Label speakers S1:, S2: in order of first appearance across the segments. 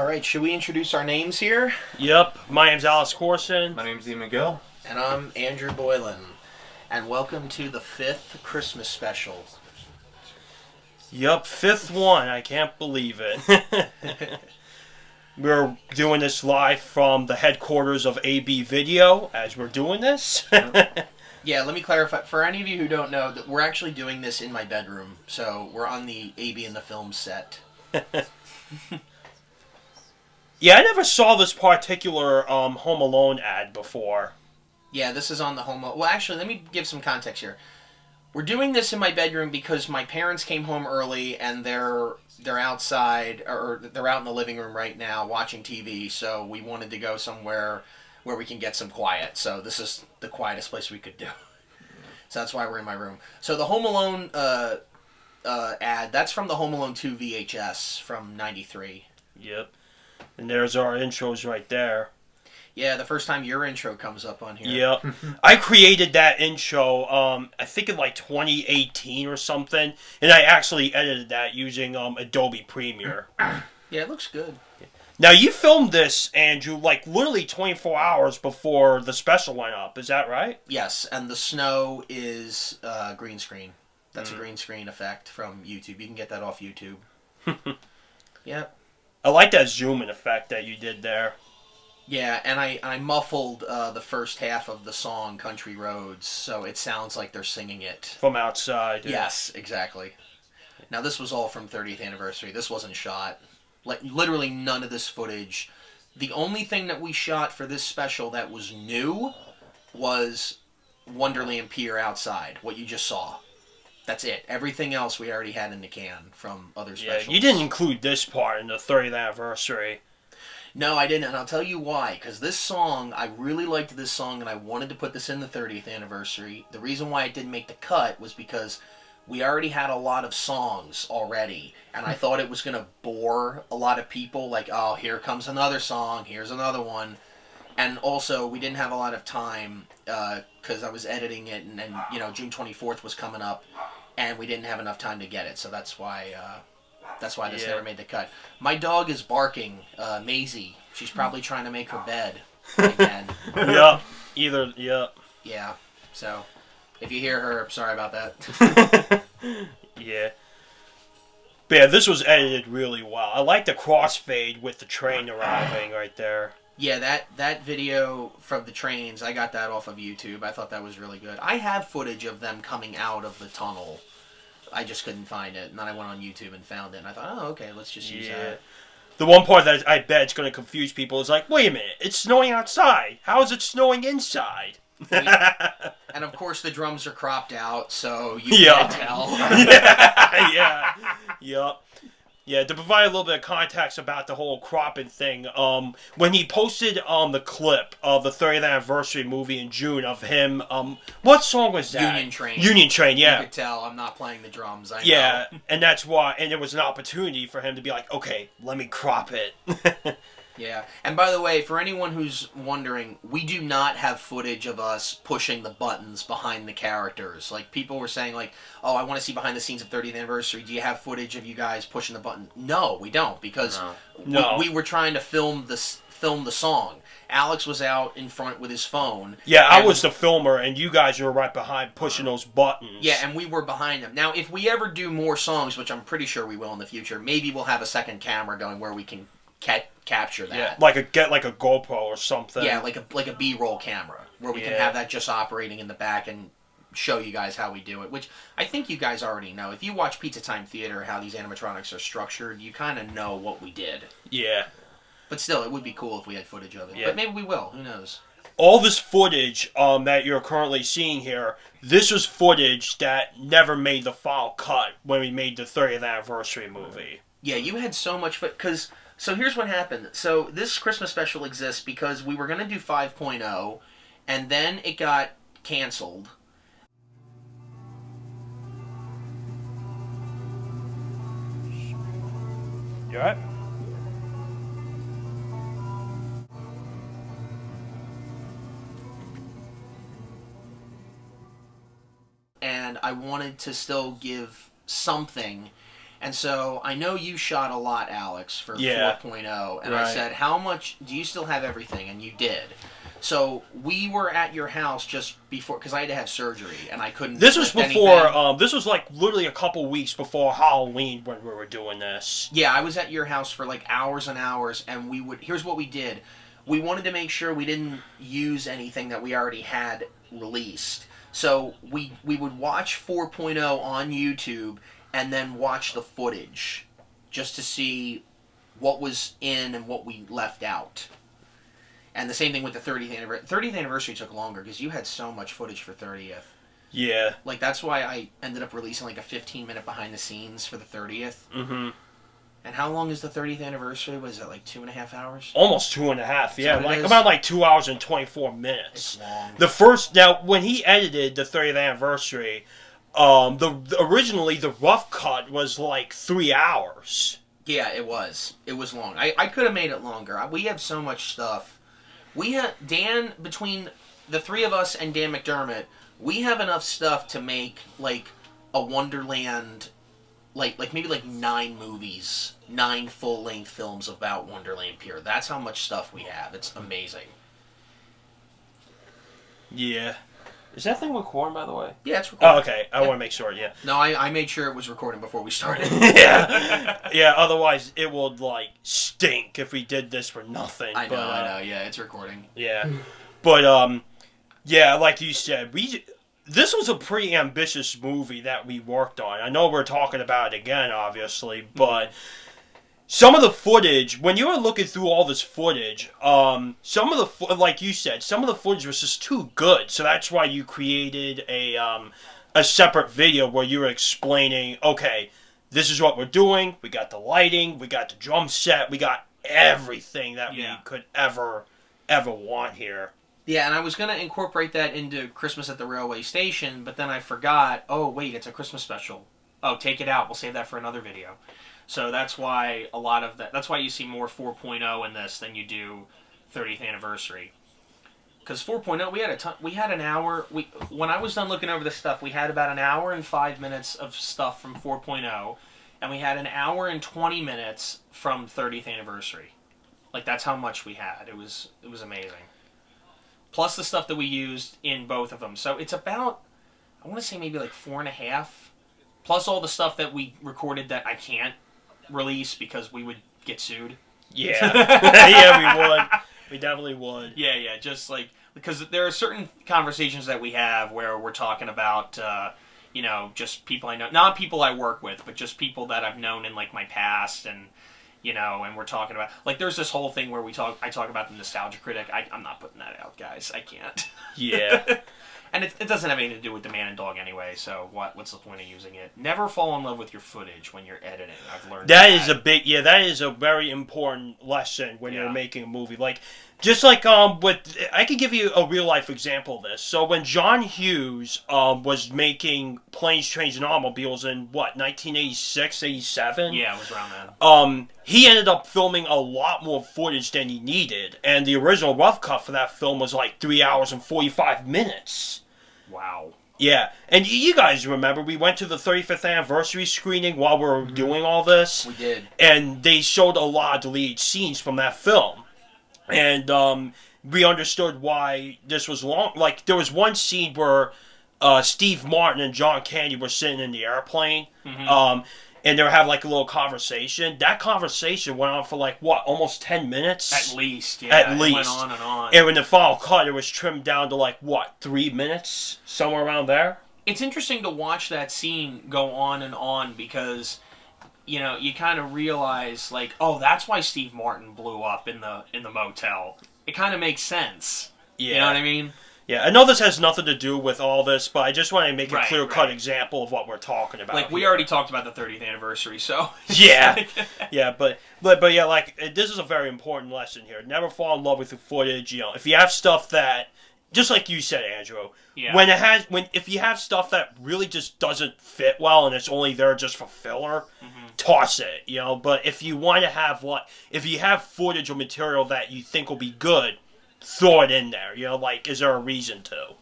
S1: Alright, should we introduce our names here?
S2: Yep, my name's Alice Corson.
S3: My name's Ian McGill.
S1: And I'm Andrew Boylan. And welcome to the 5th Christmas special.
S2: Yep, 5th one. I can't believe it. We're doing this live from the headquarters of AB Video as we're doing this.
S1: Yeah, let me clarify. For any of you who don't know, that we're actually doing this in my bedroom. So we're on the AB in the Film set.
S2: Yeah, I never saw this particular Home Alone ad before.
S1: Yeah, this is on the Home Alone. Well, actually, let me give some context here. We're doing this in my bedroom because my parents came home early and they're outside, or they're out in the living room right now watching TV. So we wanted to go somewhere where we can get some quiet. So this is the quietest place we could do. So that's why we're in my room. So the Home Alone ad, that's from the Home Alone 2 VHS from '93.
S2: Yep. And there's our intros right there.
S1: Yeah, the first time your intro comes up on here.
S2: Yep. I created that intro, I think in like 2018 or something, and I actually edited that using Adobe Premiere.
S1: Yeah, it looks good.
S2: Now, you filmed this, Andrew, like literally 24 hours before the special went up. Is that right?
S1: Yes, and the snow is green screen. That's a green screen effect from YouTube. You can get that off YouTube. Yep.
S2: I like that zoom-in effect that you did there.
S1: Yeah, and I muffled the first half of the song Country Roads, so it sounds like they're singing it.
S2: From outside. Yeah.
S1: Yes, exactly. Now, this was all from 30th anniversary. This wasn't shot. Like, literally none of this footage. The only thing that we shot for this special that was new was Wonderland Pier outside, what you just saw. That's it. Everything else we already had in the can from other specials.
S2: Yeah, you didn't include this part in the 30th anniversary.
S1: No, I didn't, and I'll tell you why. Because this song, I really liked this song, and I wanted to put this in the 30th anniversary. The reason why it didn't make the cut was because we already had a lot of songs already, and I thought it was going to bore a lot of people. Like, oh, here comes another song, here's another one. And also, we didn't have a lot of time because I was editing it, and you know, June 24th was coming up, and we didn't have enough time to get it. So that's why this never made the cut. My dog is barking, Maisie. She's probably trying to make her bed again.
S2: Yeah. Yeah.
S1: Yeah. So, if you hear her, sorry about that.
S2: Yeah. But yeah, this was edited really well. I like the crossfade with the train arriving right there.
S1: Yeah, that video from the trains, I got that off of YouTube. I thought that was really good. I have footage of them coming out of the tunnel. I just couldn't find it, and then I went on YouTube and found it, and I thought, oh, okay, let's just use that.
S2: The one part that I bet is going to confuse people is like, wait a minute, it's snowing outside. How is it snowing inside?
S1: And of course, the drums are cropped out, so you can't tell.
S2: Yeah, to provide a little bit of context about the whole cropping thing, when he posted the clip of the 30th anniversary movie in June of him, what song was that?
S1: Union Train.
S2: Union Train, yeah.
S1: You could tell I'm not playing the drums. I
S2: know.
S1: know.
S2: And that's why, and it was an opportunity for him to be like, okay, let me crop it.
S1: Yeah, and by the way, for anyone who's wondering, we do not have footage of us pushing the buttons behind the characters. Like, people were saying, like, oh, I want to see behind the scenes of 30th anniversary. Do you have footage of you guys pushing the button? No, we don't, because we were trying to film the song. Alex was out in front with his phone.
S2: Yeah, I was the filmer, and you guys were right behind pushing those buttons.
S1: Yeah, and we were behind them. Now, if we ever do more songs, which I'm pretty sure we will in the future, maybe we'll have a second camera going where we can capture that.
S2: Yeah, like a GoPro or something.
S1: Yeah, like a B-roll camera where we can have that just operating in the back and show you guys how we do it, which I think you guys already know. If you watch Pizza Time Theater, how these animatronics are structured, you kind of know what we did.
S2: Yeah.
S1: But still, it would be cool if we had footage of it. Yeah. But maybe we will. Who knows?
S2: All this footage that you're currently seeing here, this was footage that never made the final cut when we made the 30th anniversary movie.
S1: Yeah, you had so much because... So here's what happened. So this Christmas special exists because we were going to do 5.0, and then it got canceled.
S2: You alright?
S1: And I wanted to still give something. And so I know you shot a lot, Alex, for 4.0. And
S2: right.
S1: I said, how much do you still have everything? And you did. So we were at your house just before, because I had to have surgery and I couldn't.
S2: This was
S1: lift
S2: before.
S1: anything.
S2: This was like literally a couple weeks before Halloween when we were doing this.
S1: Yeah, I was at your house for like hours and hours, and we would. Here's what we did. We wanted to make sure we didn't use anything that we already had released. So we would watch 4.0 on YouTube and then watch the footage just to see what was in and what we left out. And the same thing with the 30th anniversary. 30th anniversary took longer because you had so much footage for 30th.
S2: Yeah.
S1: Like, that's why I ended up releasing like a 15-minute behind the scenes for the 30th.
S2: Mm-hmm.
S1: And how long is the 30th anniversary? Was it like 2.5 hours?
S2: Almost 2.5, yeah.
S1: So
S2: Like about like 2 hours and 24 minutes.
S1: It's long.
S2: The first, now when he edited the 30th anniversary, originally the rough cut was like 3 hours.
S1: Yeah, it was. It was long. I could have made it longer. We have so much stuff. We have Dan, between the three of us and Dan McDermott, we have enough stuff to make like a Wonderland, like maybe like 9 movies, 9 full-length films about Wonderland Pier. That's how much stuff we have. It's amazing.
S2: Yeah. Is that thing recording, by the way?
S1: Yeah, it's recording.
S2: Oh, okay. I want to make sure, yeah.
S1: No, I made sure it was recording before we started.
S2: Yeah. Yeah, otherwise it would, like, stink if we did this for nothing.
S1: I know. Yeah, it's recording.
S2: Yeah. But, yeah, like you said, this was a pretty ambitious movie that we worked on. I know we're talking about it again, obviously, but some of the footage, when you were looking through all this footage, some of the, like you said, some of the footage was just too good. So that's why you created a separate video where you were explaining, okay, this is what we're doing. We got the lighting, we got the drum set, we got everything that we could ever want here.
S1: Yeah, and I was going to incorporate that into Christmas at the Railway Station, but then I forgot, oh, wait, it's a Christmas special. Oh, take it out. We'll save that for another video. So that's why a lot of that, that's why you see more 4.0 in this than you do 30th anniversary. Because 4.0, we had an hour, when I was done looking over this stuff, we had about an hour and 5 minutes of stuff from 4.0, and we had an hour and 20 minutes from 30th anniversary. Like, that's how much we had. It was amazing. Plus the stuff that we used in both of them. So it's about, I want to say maybe like 4.5. Plus all the stuff that we recorded that I can't release because we would get sued.
S2: Yeah. Yeah, we would. We definitely would.
S1: Yeah, just like, because there are certain conversations that we have where we're talking about, just people I know, not people I work with, but just people that I've known in like my past, and and we're talking about, like, there's this whole thing where I talk about the Nostalgia Critic. I'm not putting that out, guys. I can't.
S2: Yeah.
S1: And it doesn't have anything to do with the man and dog anyway, so what's the point of using it? Never fall in love with your footage when you're editing. I've learned
S2: that is a very important lesson when you're making a movie. Like, just like, I could give you a real life example of this. So when John Hughes, was making Planes, Trains, and Automobiles in, 1986, 87?
S1: Yeah, it was around then.
S2: He ended up filming a lot more footage than he needed, and the original rough cut for that film was like 3 hours and 45 minutes.
S1: Wow.
S2: Yeah, and you guys remember we went to the 35th anniversary screening while we were doing all this?
S1: We did.
S2: And they showed a lot of deleted scenes from that film. And we understood why this was long. Like, there was one scene where Steve Martin and John Candy were sitting in the airplane, and they were having like a little conversation. That conversation went on for like, almost 10 minutes?
S1: At least, yeah.
S2: At least.
S1: It went on and on.
S2: And in the final cut, it was trimmed down to like, 3 minutes? Somewhere around there?
S1: It's interesting to watch that scene go on and on because, you kind of realize, like, oh, that's why Steve Martin blew up in the motel. It kind of makes sense. Yeah. You know what I mean?
S2: Yeah, I know this has nothing to do with all this, but I just want to make a clear-cut example of what we're talking about.
S1: Like, we already talked about the 30th anniversary, so...
S2: Yeah, yeah, but yeah, like, this is a very important lesson here. Never fall in love with the footage, if you have stuff that... Just like you said, Andrew, if you have stuff that really just doesn't fit well and it's only there just for filler, toss it, But if you want to have, if you have footage or material that you think will be good, throw it in there, like, is there a reason to?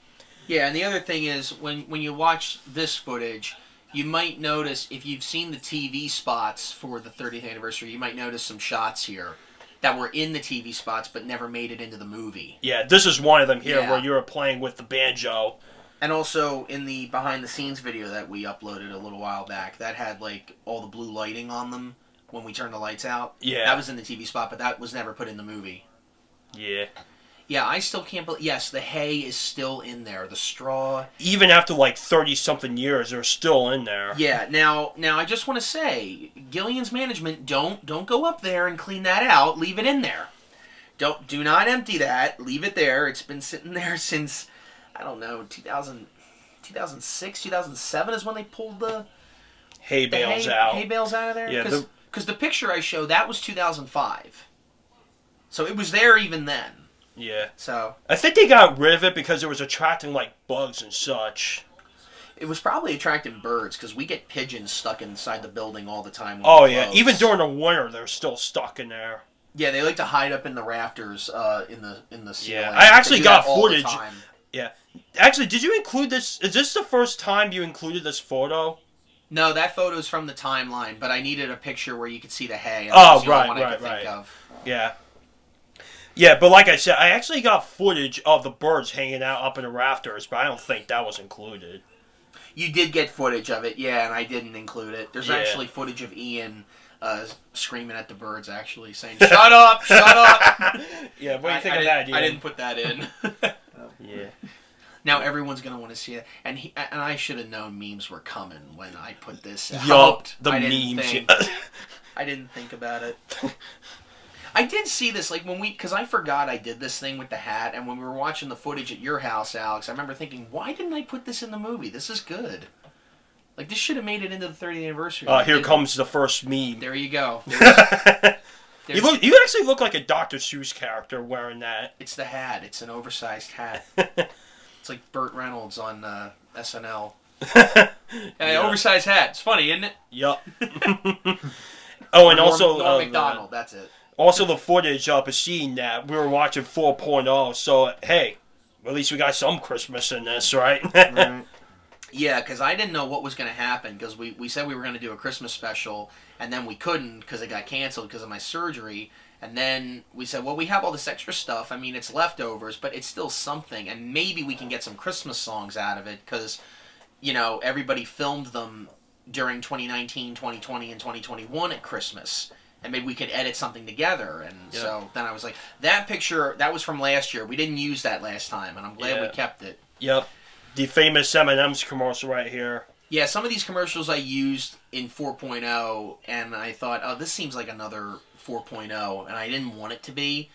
S1: Yeah, and the other thing is, when you watch this footage, You might notice, if you've seen the TV spots for the 30th anniversary, you might notice some shots here that were in the TV spots but never made it into the movie.
S2: Yeah, this is one of them here
S1: Yeah.
S2: where you were playing with the banjo.
S1: And also, in the behind-the-scenes video that we uploaded a little while back, that had, like, all the blue lighting on them when we turned the lights out.
S2: Yeah.
S1: That was in the TV spot, but that was never put in the movie.
S2: Yeah.
S1: Yeah, I still can't believe... Yes, the hay is still in there. The straw...
S2: Even after, like, 30-something years, they're still in there.
S1: Yeah, now I just want to say, Gillian's management, don't go up there and clean that out. Leave it in there. Do not empty that. Leave it there. It's been sitting there since... I don't know, 2006, 2007 is when they pulled the
S2: Hay bales out.
S1: Hay bales out of there?
S2: Yeah,
S1: because the picture I showed, that was 2005. So it was there even then.
S2: Yeah.
S1: So
S2: I think they got rid of it because it was attracting, like, bugs and such.
S1: it was probably attracting birds, because we get pigeons stuck inside the building all the time.
S2: Oh, yeah. Even during the winter, they're still stuck in there.
S1: Yeah, they like to hide up in the rafters in the ceiling.
S2: Yeah, I actually
S1: They do
S2: got
S1: that all the
S2: footage.
S1: time.
S2: Yeah. Actually, did you include this? Is this the first time you included this photo?
S1: No, that photo's from the timeline, but I needed a picture where you could see the hay. And
S2: Oh,
S1: that was the only
S2: right,
S1: one I could
S2: right,
S1: think
S2: right.
S1: of.
S2: Yeah. Yeah, but like I said, I actually got footage of the birds hanging out up in the rafters, but I don't think that was included.
S1: You did get footage of it, yeah, and I didn't include it. There's
S2: Yeah.
S1: actually footage of Ian screaming at the birds, actually, saying, "Shut up! Shut up!"
S2: Yeah, what do you think
S1: I
S2: of that, Ian?
S1: I didn't put that in.
S2: Yeah.
S1: Now everyone's going to want to see it. And I should have known memes were coming when I put this out.
S2: Yup, the
S1: I didn't
S2: memes.
S1: think. I didn't think about it. I did see this, like, because I forgot I did this thing with the hat, and when we were watching the footage at your house, Alex, I remember thinking, why didn't I put this in the movie? This is good. Like, this should have made it into the 30th anniversary.
S2: Here comes the first meme.
S1: There you go.
S2: You actually look like a Dr. Seuss character wearing that.
S1: It's the hat. It's an oversized hat. It's like Burt Reynolds on SNL.
S2: Yeah.
S1: Oversized hat. It's funny, isn't it?
S2: Yup. Oh, and also...
S1: Norm Macdonald, that's it.
S2: Also, the footage of a scene that we were watching 4.0, so, hey, at least we got some Christmas in this, right?
S1: Right. Yeah, because I didn't know what was going to happen, because we said we were going to do a Christmas special, and then we couldn't because it got canceled because of my surgery, and then we said, well, we have all this extra stuff. I mean, it's leftovers, but it's still something, and maybe we can get some Christmas songs out of it, because, you know, everybody filmed them during 2019, 2020, and 2021 at Christmas. And maybe we could edit something together. And so then I was like, that picture, that was from last year. We didn't use that last time, and I'm glad we kept it.
S2: Yep. The famous M&M's commercial right here.
S1: Yeah, some of these commercials I used in 4.0, and I thought, oh, this seems like another 4.0, and I didn't want it to be.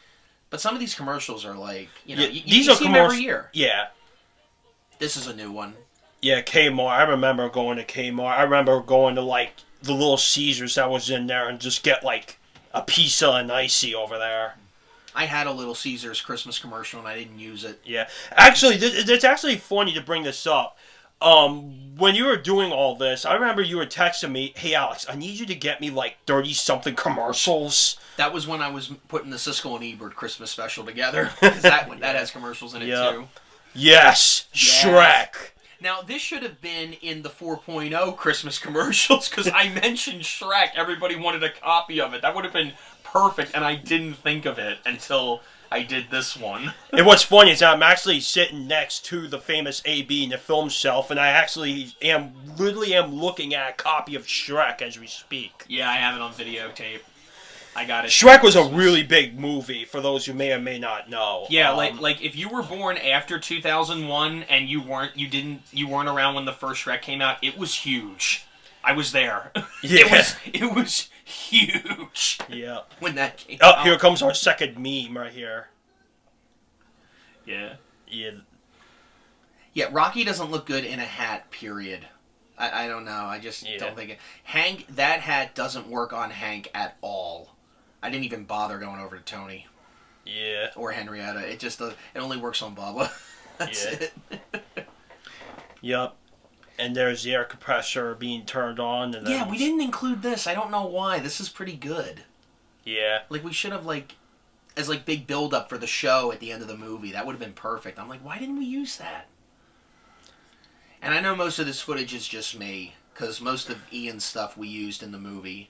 S1: But some of these commercials are like, you know, you see them every year.
S2: Yeah.
S1: This is a new one.
S2: Yeah, Kmart. I remember going to Kmart. I remember going to, like, the Little Caesars that was in there and just get, like, a pizza and icy over there.
S1: I had a Little Caesars Christmas commercial, and I didn't use it.
S2: Yeah. Actually, it's actually funny to bring this up. When you were doing all this, I remember you were texting me, hey, Alex, I need you to get me, like, 30-something commercials.
S1: That was when I was putting the Siskel and Ebert Christmas special together. Because that has commercials in it, too.
S2: Yes. Shrek.
S1: Now, this should have been in the 4.0 Christmas commercials, because I mentioned Shrek. Everybody wanted a copy of it. That would have been perfect, and I didn't think of it until I did this one.
S2: And what's funny is I'm actually sitting next to the famous AB in the film shelf, and I actually literally am looking at a copy of Shrek as we speak.
S1: Yeah, I have it on videotape. I got it.
S2: Shrek was a really big movie, for those who may or may not know.
S1: Yeah, like if you were born after 2001 and you weren't around when the first Shrek came out, it was huge. I was there.
S2: Yeah.
S1: It was huge.
S2: Yeah.
S1: When that came out.
S2: Oh, here comes our second meme right here.
S1: Yeah.
S2: Yeah.
S1: Yeah, Rocky doesn't look good in a hat, period. I don't know. I just don't think it. Hank, that hat doesn't work on Hank at all. I didn't even bother going over to Tony.
S2: Yeah.
S1: Or Henrietta. It just does. It only works on Bubba. That's it.
S2: Yup. And there's the air compressor being turned on. And
S1: yeah, we didn't include this. I don't know why. This is pretty good.
S2: Yeah.
S1: Like, we should have, like, as, like, big build-up for the show at the end of the movie. That would have been perfect. I'm like, why didn't we use that? And I know most of this footage is just me. because most of Ian's stuff we used in the movie.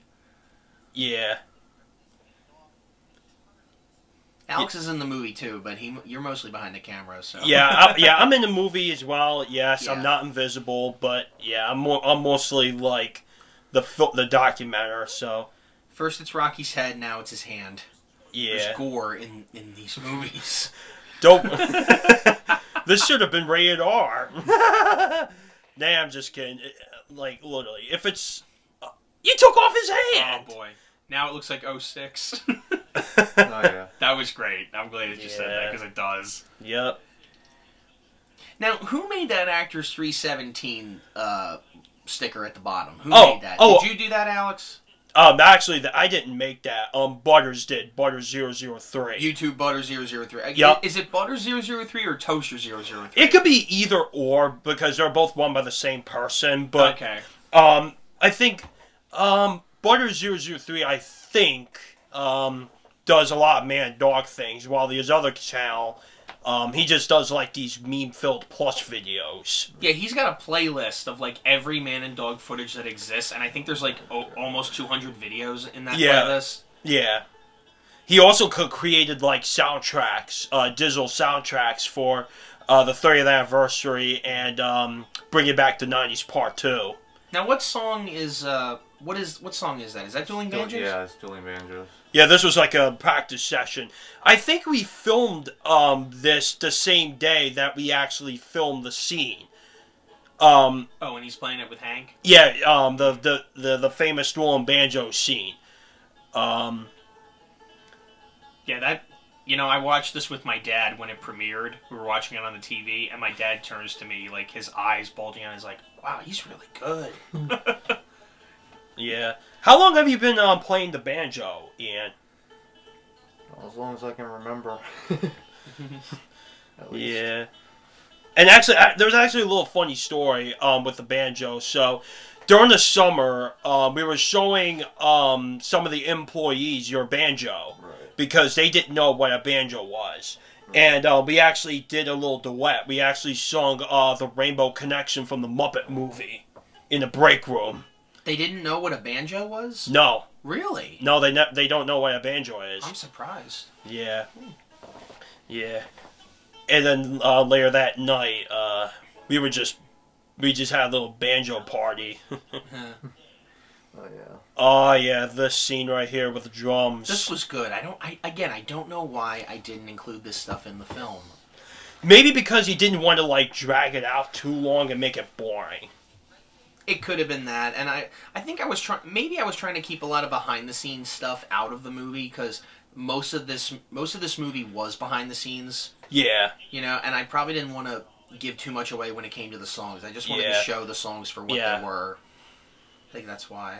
S2: Yeah.
S1: Alex is in the movie too, but you're mostly behind the camera, so.
S2: Yeah, I'm in the movie as well. Yes,
S1: Yeah.
S2: I'm not invisible, but yeah, I'm mostly like the documenter. So
S1: First it's Rocky's head, now it's his hand.
S2: yeah,
S1: There's gore in these movies.
S2: Dope. This should have been rated R. Nah, I'm just kidding. Like literally, if it's you took off his hand.
S1: Oh boy, now it looks like 06.
S3: Oh yeah.
S1: That was great. I'm glad you just said that because it does.
S2: Yep.
S1: Now, who made that Actors 317 sticker at the bottom? Who made that? Did you do that, Alex?
S2: Actually, I didn't make that. Butters did. Butters003.
S1: YouTube Butter003.
S2: Yep.
S1: Is it Butter003 or Toaster003?
S2: It could be either or because they're both run by the same person. But
S1: okay.
S2: I think Butter003, I think, does a lot of man and dog things, while his other channel, he just does like these meme-filled plush videos.
S1: Yeah, he's got a playlist of like every man and dog footage that exists, and I think there's like almost 200 videos in that playlist.
S2: Yeah. He also created like soundtracks, digital soundtracks for the 30th anniversary and Bring It Back to 90s Part 2.
S1: Now, what song is what song is that? Is that Dueling Banjos?
S3: Yeah, it's Dueling Banjos.
S2: Yeah, this was like a practice session. I think we filmed this the same day that we actually filmed the scene.
S1: And he's playing it with Hank?
S2: Yeah, the famous Dueling Banjo scene.
S1: Yeah, that... You know, I watched this with my dad when it premiered. We were watching it on the TV, and my dad turns to me, like, his eyes bulging out. He's like, wow, he's really good.
S2: Yeah. How long have you been playing the banjo, Ian?
S3: As long as I can remember. At least.
S2: Yeah. And actually, there's actually a little funny story with the banjo. So, during the summer, we were showing some of the employees your banjo.
S3: Right.
S2: Because they didn't know what a banjo was. And we actually did a little duet. We actually sung the Rainbow Connection from the Muppet movie in the break room.
S1: They didn't know what a banjo was?
S2: No.
S1: Really?
S2: No, they don't know what a banjo is.
S1: I'm surprised.
S2: Yeah. Yeah. And then later that night, we just had a little banjo party.
S3: Oh yeah.
S2: Oh yeah, this scene right here with the drums.
S1: This was good. I don't know why I didn't include this stuff in the film.
S2: Maybe because he didn't want to like drag it out too long and make it boring.
S1: It could have been that, and I think I was trying to keep a lot of behind the scenes stuff out of the movie because most of this movie was behind the scenes.
S2: Yeah.
S1: You know, and I probably didn't want to give too much away when it came to the songs. I just wanted to show the songs for what they were. I think that's why.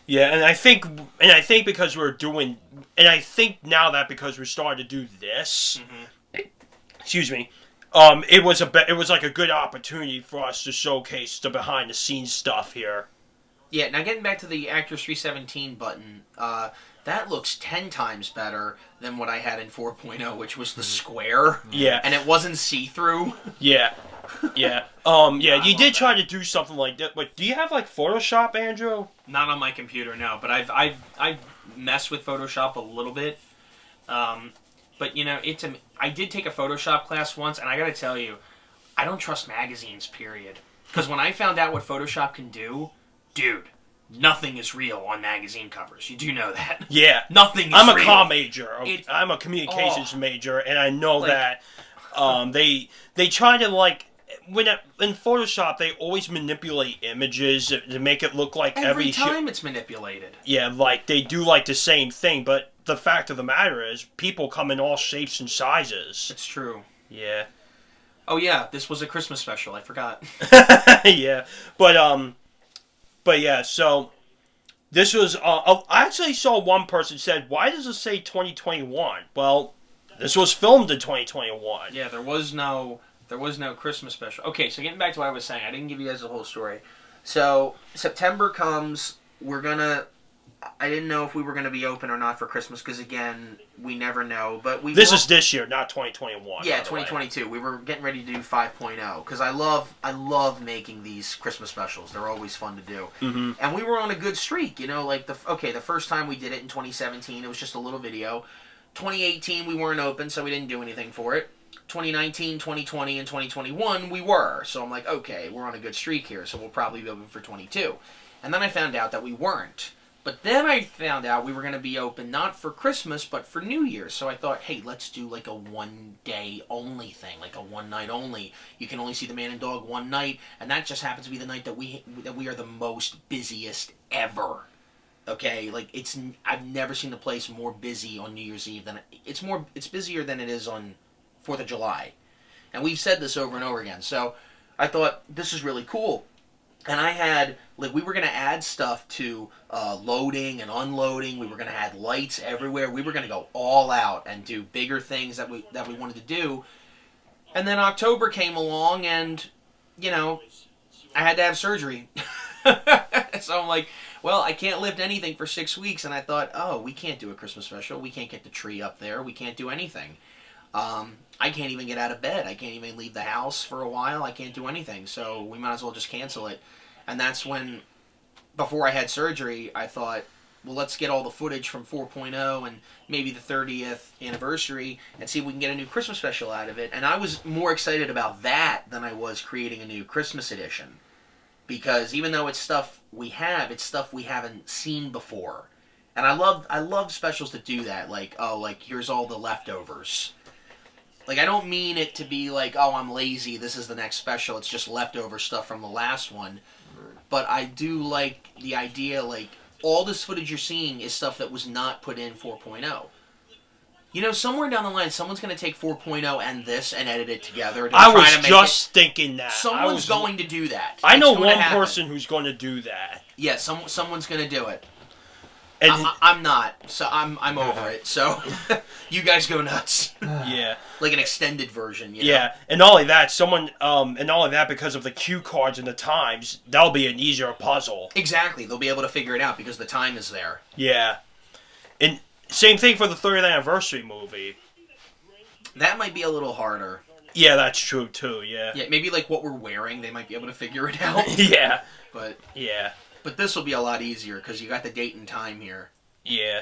S2: Yeah, and I think because we're doing, and I think now that because we're starting to do this, excuse me, it was like a good opportunity for us to showcase the behind the scenes stuff here.
S1: Yeah, now getting back to the Actors 317 button, that looks 10 times better than what I had in 4.0, which was the square.
S2: Yeah.
S1: And it wasn't see-through.
S2: Yeah. Yeah. You did try to do something like that. But do you have like Photoshop, Andrew?
S1: Not on my computer, no. But I've messed with Photoshop a little bit. But you know, I did take a Photoshop class once, and I got to tell you, I don't trust magazines. Period. Because when I found out what Photoshop can do, dude, nothing is real on magazine covers. You do know that.
S2: Yeah.
S1: Nothing is
S2: I'm a
S1: real.
S2: comm major. I'm a communications major, and I know that they try to like in Photoshop they always manipulate images to make it look like
S1: every time it's manipulated.
S2: Yeah, like they do like the same thing, but the fact of the matter is people come in all shapes and sizes.
S1: It's true.
S2: Yeah.
S1: Oh yeah, this was a Christmas special. I forgot.
S2: Yeah, but yeah, so this was. I actually saw one person said, "Why does it say 2021?" Well, this was filmed in 2021.
S1: Yeah, there was no Christmas special. Okay, so getting back to what I was saying, I didn't give you guys the whole story. So September comes, we're gonna. I didn't know if we were going to be open or not for Christmas because, again, we never know. But
S2: This is this year, not 2021.
S1: Yeah, 2022. We were getting ready to do 5.0 because I love making these Christmas specials. They're always fun to do.
S2: Mm-hmm.
S1: And we were on a good streak, you know. Like the first time we did it in 2017, it was just a little video. 2018, we weren't open, so we didn't do anything for it. 2019, 2020, and 2021, we were. So I'm like, okay, we're on a good streak here, so we'll probably be open for 22. And then I found out that we weren't. But then I found out we were going to be open not for Christmas, but for New Year's. So I thought, hey, let's do like a one-day only thing, like a one-night only. You can only see the man and dog one night, and that just happens to be the night that we are the most busiest ever. Okay, like I've never seen the place more busy on New Year's Eve than it's busier than it is on 4th of July. And we've said this over and over again. So I thought this is really cool. And I had, we were going to add stuff to loading and unloading. We were going to add lights everywhere. We were going to go all out and do bigger things that we wanted to do. And then October came along and, you know, I had to have surgery. So I'm like, well, I can't lift anything for 6 weeks. And I thought, oh, we can't do a Christmas special. We can't get the tree up there. We can't do anything. I can't even get out of bed. I can't even leave the house for a while. I can't do anything. So we might as well just cancel it. And that's when, before I had surgery, I thought, well, let's get all the footage from 4.0 and maybe the 30th anniversary and see if we can get a new Christmas special out of it. And I was more excited about that than I was creating a new Christmas edition. Because even though it's stuff we have, it's stuff we haven't seen before. And I love specials that do that. Like, oh, like, here's all the leftovers. Like, I don't mean it to be like, oh, I'm lazy, this is the next special, it's just leftover stuff from the last one. But I do like the idea, like, all this footage you're seeing is stuff that was not put in 4.0. You know, somewhere down the line, someone's going to take 4.0 and this and edit it together.
S2: I was just thinking that.
S1: Someone's going to do that.
S2: I know one person who's going to do that.
S1: Yeah, someone's going to do it.
S2: And
S1: I'm not, so I'm over it. So you guys go nuts.
S2: Yeah,
S1: like an extended version. You know?
S2: Yeah, and not only that, because of the cue cards and the times, that'll be an easier puzzle.
S1: Exactly, they'll be able to figure it out because the time is there.
S2: Yeah, and same thing for the 30th anniversary movie.
S1: That might be a little harder.
S2: Yeah, that's true too. Yeah.
S1: Yeah, maybe like what we're wearing, they might be able to figure it out.
S2: Yeah.
S1: But
S2: yeah.
S1: But this will be a lot easier because you got the date and time here.
S2: Yeah.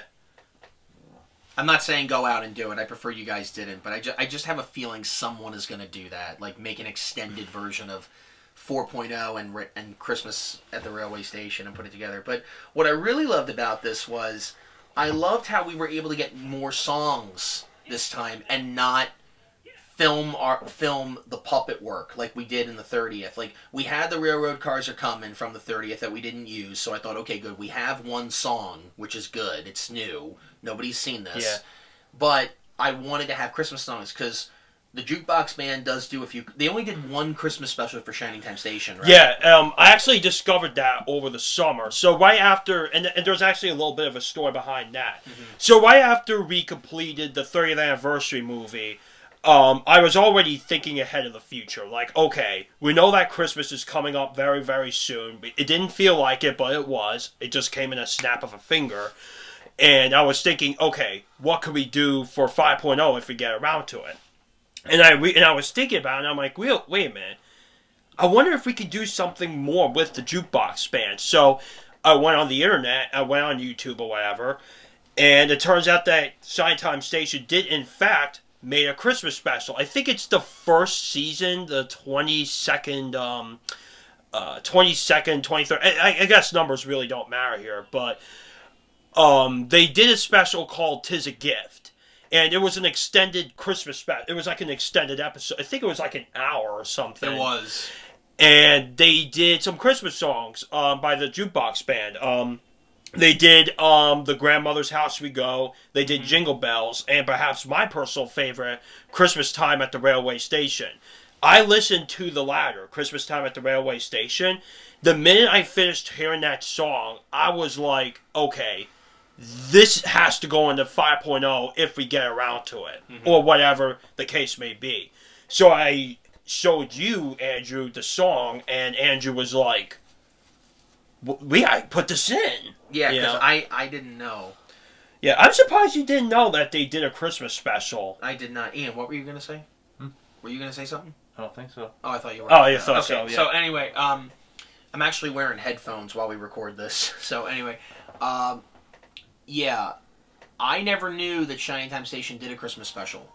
S1: I'm not saying go out and do it. I prefer you guys didn't. But I just have a feeling someone is going to do that. Like make an extended version of 4.0 and Christmas at the railway station and put it together. But what I really loved about this was I loved how we were able to get more songs this time and not film the puppet work like we did in the 30th. Like, we had the Railroad Cars Are Coming from the 30th that we didn't use, so I thought, okay, good, we have one song, which is good, it's new, nobody's seen this.
S2: Yeah.
S1: But I wanted to have Christmas songs, because the Jukebox Band does do a few. They only did one Christmas special for Shining Time Station, right?
S2: Yeah, I actually discovered that over the summer. So right after, and there's actually a little bit of a story behind that. Mm-hmm. So right after we completed the 30th anniversary movie, I was already thinking ahead of the future. Like, okay, we know that Christmas is coming up very, very soon. It didn't feel like it, but it was. It just came in a snap of a finger. And I was thinking, okay, what could we do for 5.0 if we get around to it? And I was thinking about it, and I'm like, wait a minute. I wonder if we could do something more with the Jukebox Band. So I went on the internet, I went on YouTube or whatever, and it turns out that Shining Time Station did, in fact, made a Christmas special. I think it's the first season, the 22nd, 23rd. I guess numbers really don't matter here, but they did a special called 'Tis a Gift. And it was an extended Christmas special. It was like an extended episode. I think it was like an hour or something.
S1: It was.
S2: And they did some Christmas songs by the Jukebox Band. They did The Grandmother's House We Go. They did Jingle Bells. And perhaps my personal favorite, Christmas Time at the Railway Station. I listened to the latter, Christmas Time at the Railway Station. The minute I finished hearing that song, I was like, okay, this has to go into 5.0 if we get around to it. Mm-hmm. Or whatever the case may be. So I showed you, Andrew, the song, and Andrew was like, we gotta put this in.
S1: Yeah,
S2: You
S1: because
S2: know?
S1: I didn't know.
S2: Yeah, I'm surprised you didn't know that they did a Christmas special.
S1: I did not. Ian, what were you going to say? Were you going to say something?
S3: I don't think so.
S1: Oh, I thought you were.
S2: Oh, you thought
S1: Okay,
S2: so, yeah.
S1: so anyway, I'm actually wearing headphones while we record this. So anyway, yeah, I never knew that Shining Time Station did a Christmas special.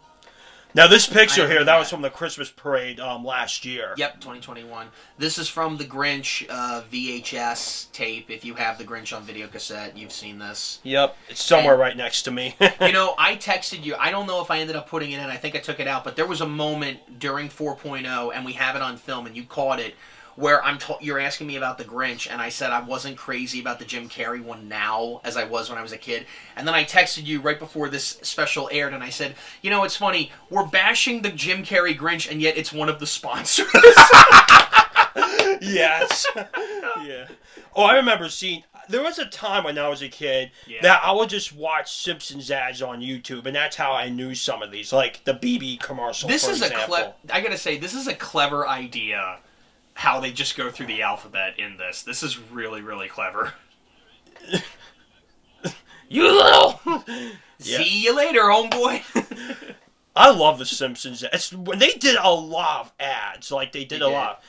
S2: Now, this picture
S1: I
S2: here,
S1: knew
S2: that
S1: that.
S2: was from the Christmas parade last year.
S1: Yep, 2021. This is from the Grinch VHS tape. If you have the Grinch on video cassette, you've seen this.
S2: Yep, it's somewhere right next to me.
S1: You know, I texted you. I don't know if I ended up putting it in. I think I took it out. But there was a moment during 4.0, and we have it on film, and you caught it, where you're asking me about the Grinch, and I said I wasn't crazy about the Jim Carrey one now as I was when I was a kid. And then I texted you right before this special aired, and I said, you know, it's funny. We're bashing the Jim Carrey Grinch, and yet it's one of the sponsors.
S2: Yes. Yeah. Oh, I remember seeing... There was a time when I was a kid that I would just watch Simpsons ads on YouTube, and that's how I knew some of these, like the BB commercial,
S1: This
S2: for
S1: is
S2: example.
S1: I gotta say, this is a clever idea. How they just go through the alphabet in this. This is really, really clever.
S2: You little... Yeah.
S1: See you later, homeboy.
S2: I love the Simpsons. They did a lot of ads. Like, they did a lot.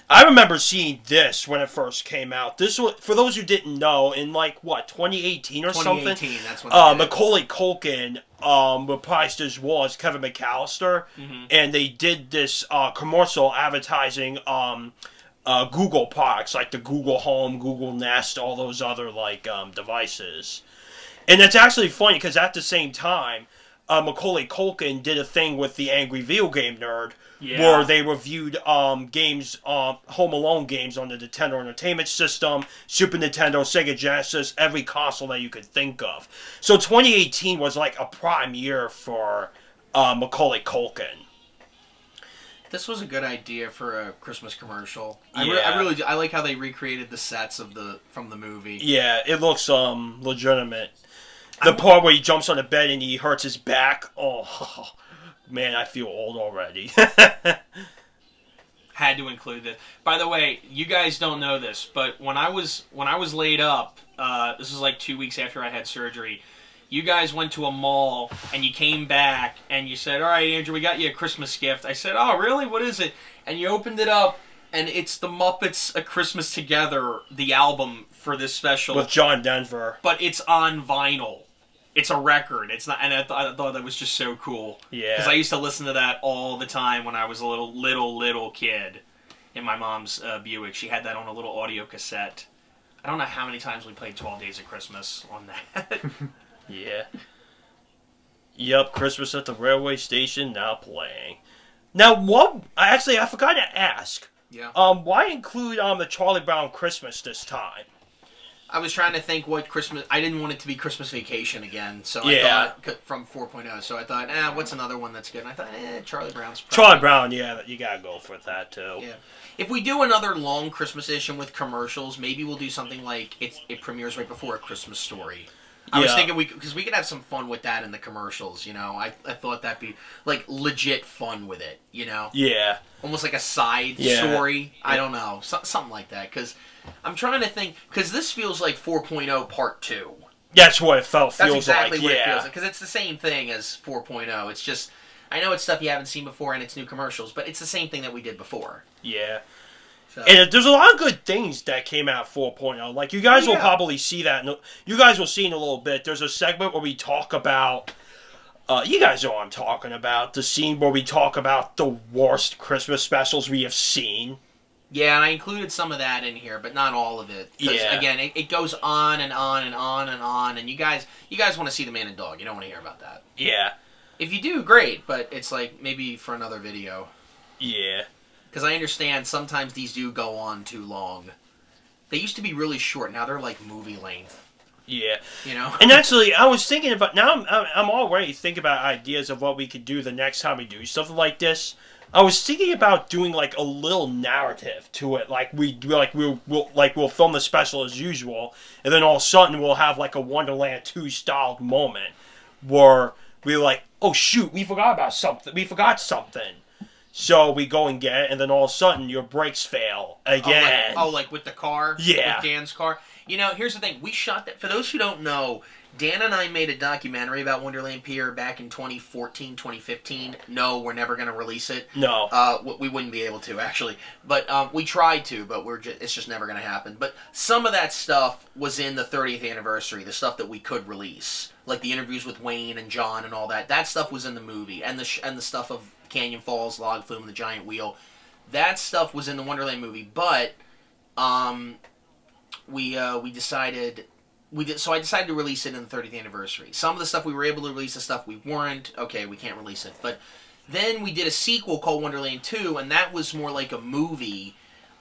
S2: I remember seeing this when it first came out. This was, for those who didn't know, in like, what, 2018 or something?
S1: 2018, that's when they did it.
S2: Macaulay Culkin reprised his role as Kevin McAllister, and they did this commercial advertising Google products, like the Google Home, Google Nest, all those other, like, devices. And it's actually funny, because at the same time, Macaulay Culkin did a thing with the Angry Video Game Nerd, where they reviewed games, Home Alone games on the Nintendo Entertainment System, Super Nintendo, Sega Genesis, every console that you could think of. So 2018 was like a prime year for Macaulay Culkin.
S1: This was a good idea for a Christmas commercial.
S2: Yeah.
S1: I really do. I like how they recreated the sets from the movie.
S2: Yeah, it looks legitimate. The part where he jumps on the bed and he hurts his back. Oh, man, I feel old already.
S1: Had to include this. By the way, you guys don't know this, but when I was laid up, this was like 2 weeks after I had surgery. You guys went to a mall and you came back and you said, "All right, Andrew, we got you a Christmas gift." I said, "Oh, really? What is it?" And you opened it up, and it's the Muppets: A Christmas Together, the album for this special
S2: With John Denver.
S1: But it's on vinyl. It's a record. It's not, and I thought that was just so cool.
S2: Yeah.
S1: Because I used to listen to that all the time when I was a little kid in my mom's Buick. She had that on a little audio cassette. I don't know how many times we played 12 Days of Christmas on that.
S2: Yeah. Yep, Christmas at the railway station now playing. Now, I forgot to ask.
S1: Yeah.
S2: Why include the Charlie Brown Christmas this time?
S1: I was trying to think what Christmas... I didn't want it to be Christmas Vacation again, so
S2: Yeah.
S1: I thought... From 4.0, so I thought, what's another one that's good? And I thought, Charlie Brown's probably...
S2: Charlie Brown, yeah, you gotta go for that too.
S1: Yeah. If we do another long Christmas edition with commercials, maybe we'll do something like it premieres right before A Christmas Story. I was thinking because we could have some fun with that in the commercials, you know. I thought that'd be like legit fun with it, you know.
S2: Yeah.
S1: Almost like a side story. I don't know, something like that. Because I'm trying to think. Because this feels like 4.0 Part 2.
S2: That's what it feels
S1: That's exactly
S2: like.
S1: what it
S2: Yeah.
S1: feels like. Because it's the same thing as 4.0. It's just I know it's stuff you haven't seen before and it's new commercials, but it's the same thing that we did before.
S2: Yeah.
S1: So.
S2: And there's a lot of good things that came out 4.0. Like, you guys will probably see that. You guys will see in a little bit. There's a segment where we talk about... you guys know what I'm talking about. The scene where we talk about the worst Christmas specials we have seen.
S1: Yeah, and I included some of that in here, but not all of it. Because, again, it goes on and on and on and on. And you guys want to see the man and dog. You don't want to hear about that.
S2: Yeah.
S1: If you do, great. But it's like maybe for another video.
S2: Yeah.
S1: Because I understand sometimes these do go on too long. They used to be really short. Now they're like movie length.
S2: Yeah.
S1: You know?
S2: And actually, I was thinking about... Now I'm already thinking about ideas of what we could do the next time we do something like this. I was thinking about doing like a little narrative to it. Like we'll film the special as usual. And then all of a sudden we'll have like a Wonderland 2 styled moment. Where we're like, oh shoot, we forgot about something. We forgot something. So we go and get it, and then all of a sudden your brakes fail again.
S1: Like with the car?
S2: Yeah.
S1: With Dan's car? You know, here's the thing. We shot that. For those who don't know, Dan and I made a documentary about Wonderland Pier back in 2014, 2015. No, we're never going to release it.
S2: No.
S1: We wouldn't be able to, actually. But we tried to, but it's just never going to happen. But some of that stuff was in the 30th anniversary, the stuff that we could release. Like the interviews with Wayne and John and all that. That stuff was in the movie. And the stuff of Canyon Falls, Log Flume, the Giant Wheel. That stuff was in the Wonderland movie. But we decided... So I decided to release it in the 30th anniversary. Some of the stuff we were able to release, the stuff we weren't. Okay, we can't release it. But then we did a sequel called Wonderland 2, and that was more like a movie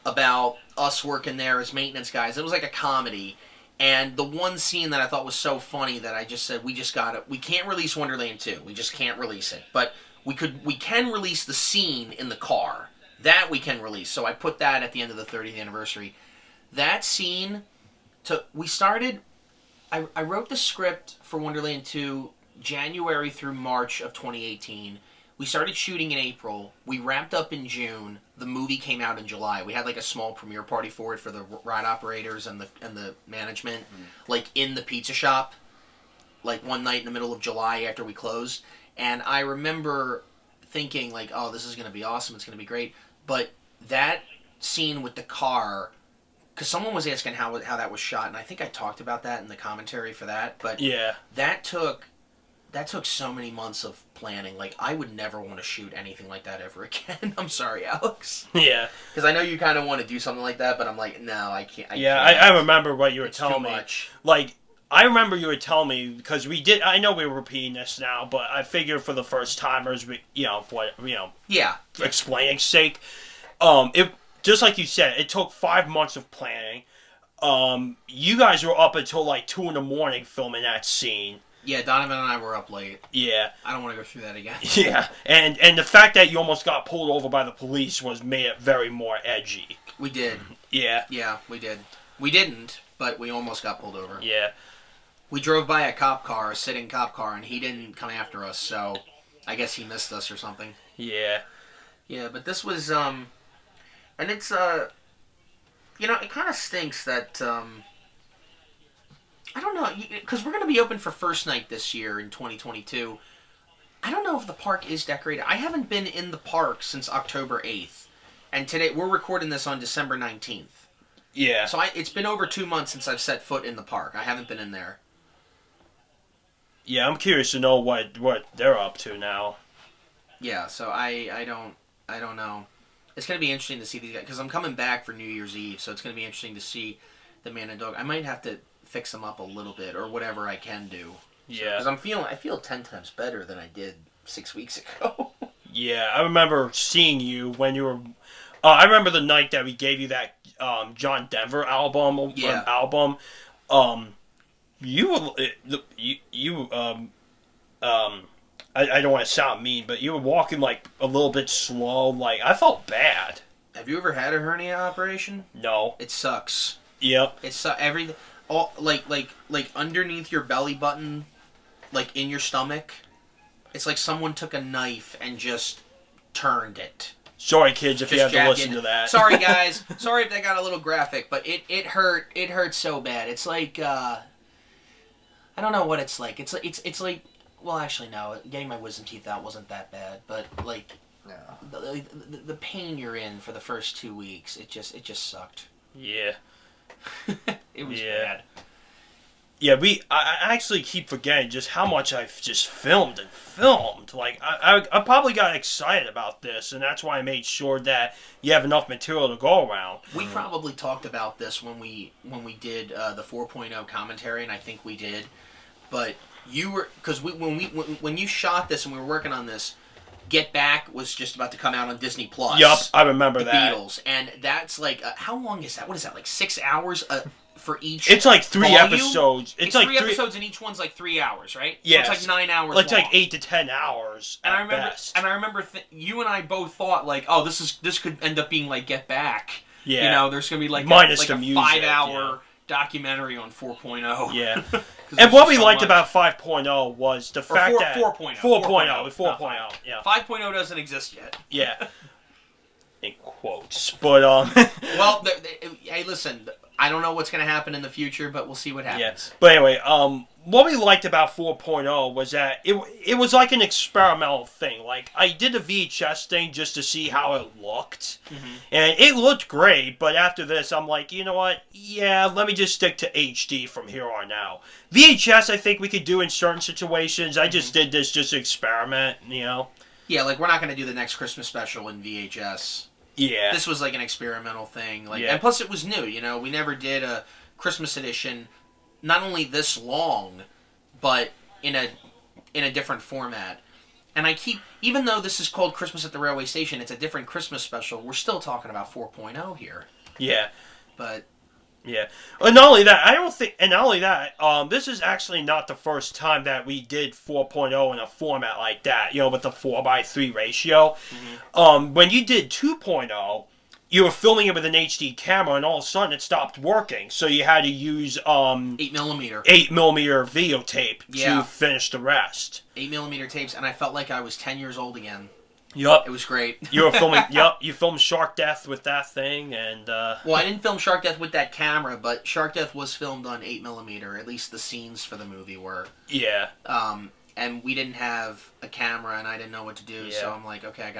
S1: about us working there as maintenance guys. It was like a comedy. And the one scene that I thought was so funny that I just said, we can't release Wonderland 2. We just can't release it. But we can release the scene in the car. That we can release. So I put that at the end of the 30th anniversary. That scene, I wrote the script for Wonderland 2 January through March of 2018. We started shooting in April. We wrapped up in June. The movie came out in July. We had like a small premiere party for it for the ride operators and the management, like in the pizza shop, like one night in the middle of July after we closed. And I remember thinking like, oh, this is going to be awesome. It's going to be great. But that scene with the car... Because someone was asking how that was shot, and I think I talked about that in the commentary for that. But
S2: yeah,
S1: that took so many months of planning. Like, I would never want to shoot anything like that ever again. I'm sorry, Alex.
S2: Yeah.
S1: Because I know you kind of want to do something like that, but I'm like, no, I can't.
S2: I remember what you were telling me.
S1: Much.
S2: Like, I remember you were telling me, because we did, I know we were repeating this now, but I figured for the first timers, explaining sake, just like you said, it took 5 months of planning. You guys were up until like 2 a.m. filming that scene.
S1: Yeah, Donovan and I were up late.
S2: Yeah.
S1: I don't want to go through that again.
S2: Yeah, and the fact that you almost got pulled over by the police made it very more edgy.
S1: We did.
S2: Yeah.
S1: Yeah, we did. We didn't, but we almost got pulled over.
S2: Yeah.
S1: We drove by a sitting cop car, and he didn't come after us, so I guess he missed us or something.
S2: Yeah.
S1: Yeah, but this was, and it's, it kind of stinks that, I don't know, because we're going to be open for first night this year in 2022. I don't know if the park is decorated. I haven't been in the park since October 8th. And today, we're recording this on December 19th.
S2: Yeah.
S1: So it's been over 2 months since I've set foot in the park. I haven't been in there.
S2: Yeah, I'm curious to know what they're up to now.
S1: Yeah, so I don't know. It's going to be interesting to see these guys, because I'm coming back for New Year's Eve, so it's going to be interesting to see the man and dog. I might have to fix them up a little bit, or whatever I can do.
S2: Yeah.
S1: Because I feel 10 times better than I did 6 weeks ago.
S2: Yeah, I remember seeing you when you were... I remember the night that we gave you that John Denver album.
S1: Yeah.
S2: I don't want to sound mean, but you were walking like a little bit slow. Like, I felt bad.
S1: Have you ever had a hernia operation?
S2: No.
S1: It sucks.
S2: Yep.
S1: It sucks. Like underneath your belly button, like in your stomach, it's like someone took a knife and just turned it.
S2: Sorry, kids, if you have to listen to that.
S1: Sorry, guys. Sorry if that got a little graphic, but it hurt. It hurt so bad. It's like I don't know what it's like. It's like, well, actually, no. Getting my wisdom teeth out wasn't that bad, but like the pain you're in for the first 2 weeks, it just sucked.
S2: Yeah.
S1: It was bad.
S2: Yeah, I actually keep forgetting just how much I've just filmed. Like, I probably got excited about this, and that's why I made sure that you have enough material to go around.
S1: We probably talked about this when we did the 4.0 commentary, and I think we did. But you were, because when you shot this and we were working on this, Get Back was just about to come out on Disney Plus.
S2: Yup, I remember that.
S1: The Beatles, and that's like how long is that? What is that, like 6 hours for each?
S2: It's like 3
S1: volume?
S2: episodes.
S1: It's like 3 episodes, and each one's like 3 hours, right?
S2: Yeah,
S1: so it's like 9 hours.
S2: Like
S1: long.
S2: 8 to 10 hours.
S1: And
S2: I
S1: remember, you and I both thought like, oh, this could end up being like Get Back.
S2: Yeah.
S1: You know, there's gonna be like
S2: minus
S1: a
S2: the music,
S1: 5 hour documentary on 4.0.
S2: Yeah.
S1: 'Cause
S2: And
S1: there's
S2: what we
S1: just so
S2: liked
S1: much.
S2: about 5.0 was the fact that
S1: 4.0.
S2: 4.0, yeah.
S1: 5.0 doesn't exist yet.
S2: Yeah. In quotes. But
S1: Well, hey, listen, I don't know what's going to happen in the future, but we'll see what happens.
S2: yeah. But anyway, what we liked about 4.0 was that it was like an experimental thing. Like, I did a VHS thing just to see how it looked. And it looked great, but after this, I'm like, you know what? Yeah, let me just stick to HD from here on out. VHS, I think we could do in certain situations. I just did this just to experiment, you know?
S1: Yeah, like, we're not going to do the next Christmas special in VHS.
S2: Yeah.
S1: This was like an experimental thing. Like,
S2: Yeah.
S1: And plus, it was new, you know? We never did a Christmas edition, not only this long, but in a different format. And I keep, even though this is called Christmas at the Railway Station, it's a different Christmas special, we're still talking about 4.0 here.
S2: Yeah.
S1: But
S2: Yeah. And not only that, this is actually not the first time that we did 4.0 in a format like that, you know, with the 4:3 ratio. When you did 2.0, you were filming it with an HD camera, and all of a sudden it stopped working. So you had to use
S1: 8mm.
S2: 8mm videotape
S1: Yeah.
S2: to finish the rest.
S1: 8mm tapes, and I felt like I was 10 years old again.
S2: Yup.
S1: It was great.
S2: You were filming. Yup. You filmed Shark Death with that thing, and
S1: Well, I didn't film Shark Death with that camera, but Shark Death was filmed on 8mm. At least the scenes for the movie were.
S2: yeah.
S1: And we didn't have a camera, and I didn't know what to do.
S2: Yeah.
S1: So I'm like, okay, I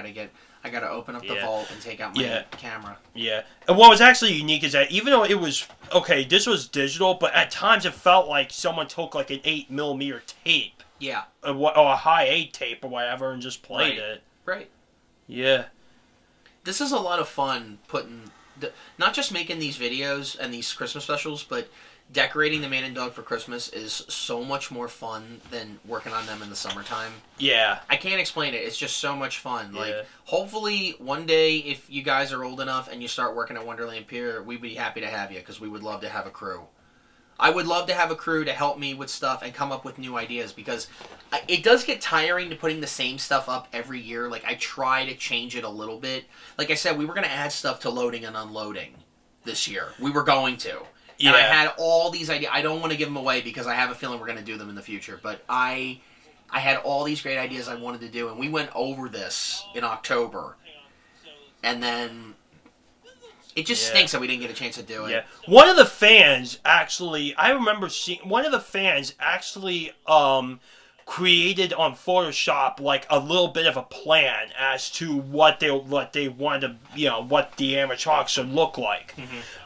S1: gotta open up the
S2: Yeah.
S1: vault and take out my
S2: Yeah.
S1: camera.
S2: Yeah. And what was actually unique is that even though it was, okay, this was digital, but at times it felt like someone took like an 8mm tape,
S1: Yeah.
S2: or a high 8 tape or whatever, and just played
S1: Right.
S2: it.
S1: Right.
S2: Yeah.
S1: This is a lot of fun not just making these videos and these Christmas specials, but decorating the man and dog for Christmas is so much more fun than working on them in the summertime.
S2: Yeah.
S1: I can't explain it. It's just so much fun.
S2: Yeah.
S1: Like, hopefully one day, if you guys are old enough and you start working at Wonderland Pier, we'd be happy to have you, because we would love to have a crew. I would love to have a crew to help me with stuff and come up with new ideas, because it does get tiring to putting the same stuff up every year. Like, I try to change it a little bit. Like I said, we were going to add stuff to loading and unloading this year. We were going to.
S2: Yeah.
S1: And I had all these ideas. I don't want to give them away because I have a feeling we're going to do them in the future. But I had all these great ideas I wanted to do, and we went over this in October. And then it just stinks that we didn't get a chance to do it.
S2: Yeah. One of the fans actually, I remember seeing, one of the fans actually created on Photoshop like a little bit of a plan as to what they wanted to, you know, what the animatronics should look like.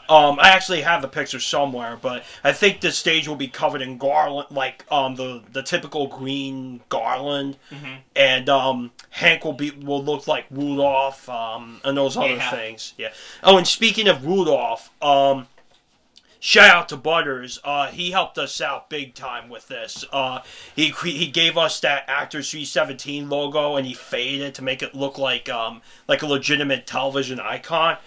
S2: I actually have the picture somewhere, but I think the stage will be covered in garland, like the typical green garland, and Hank will look like Rudolph, and those other things. Yeah. Oh, and speaking of Rudolph, shout out to Butters. He helped us out big time with this. He gave us that Actors 317 logo, and he faded it to make it look like a legitimate television icon.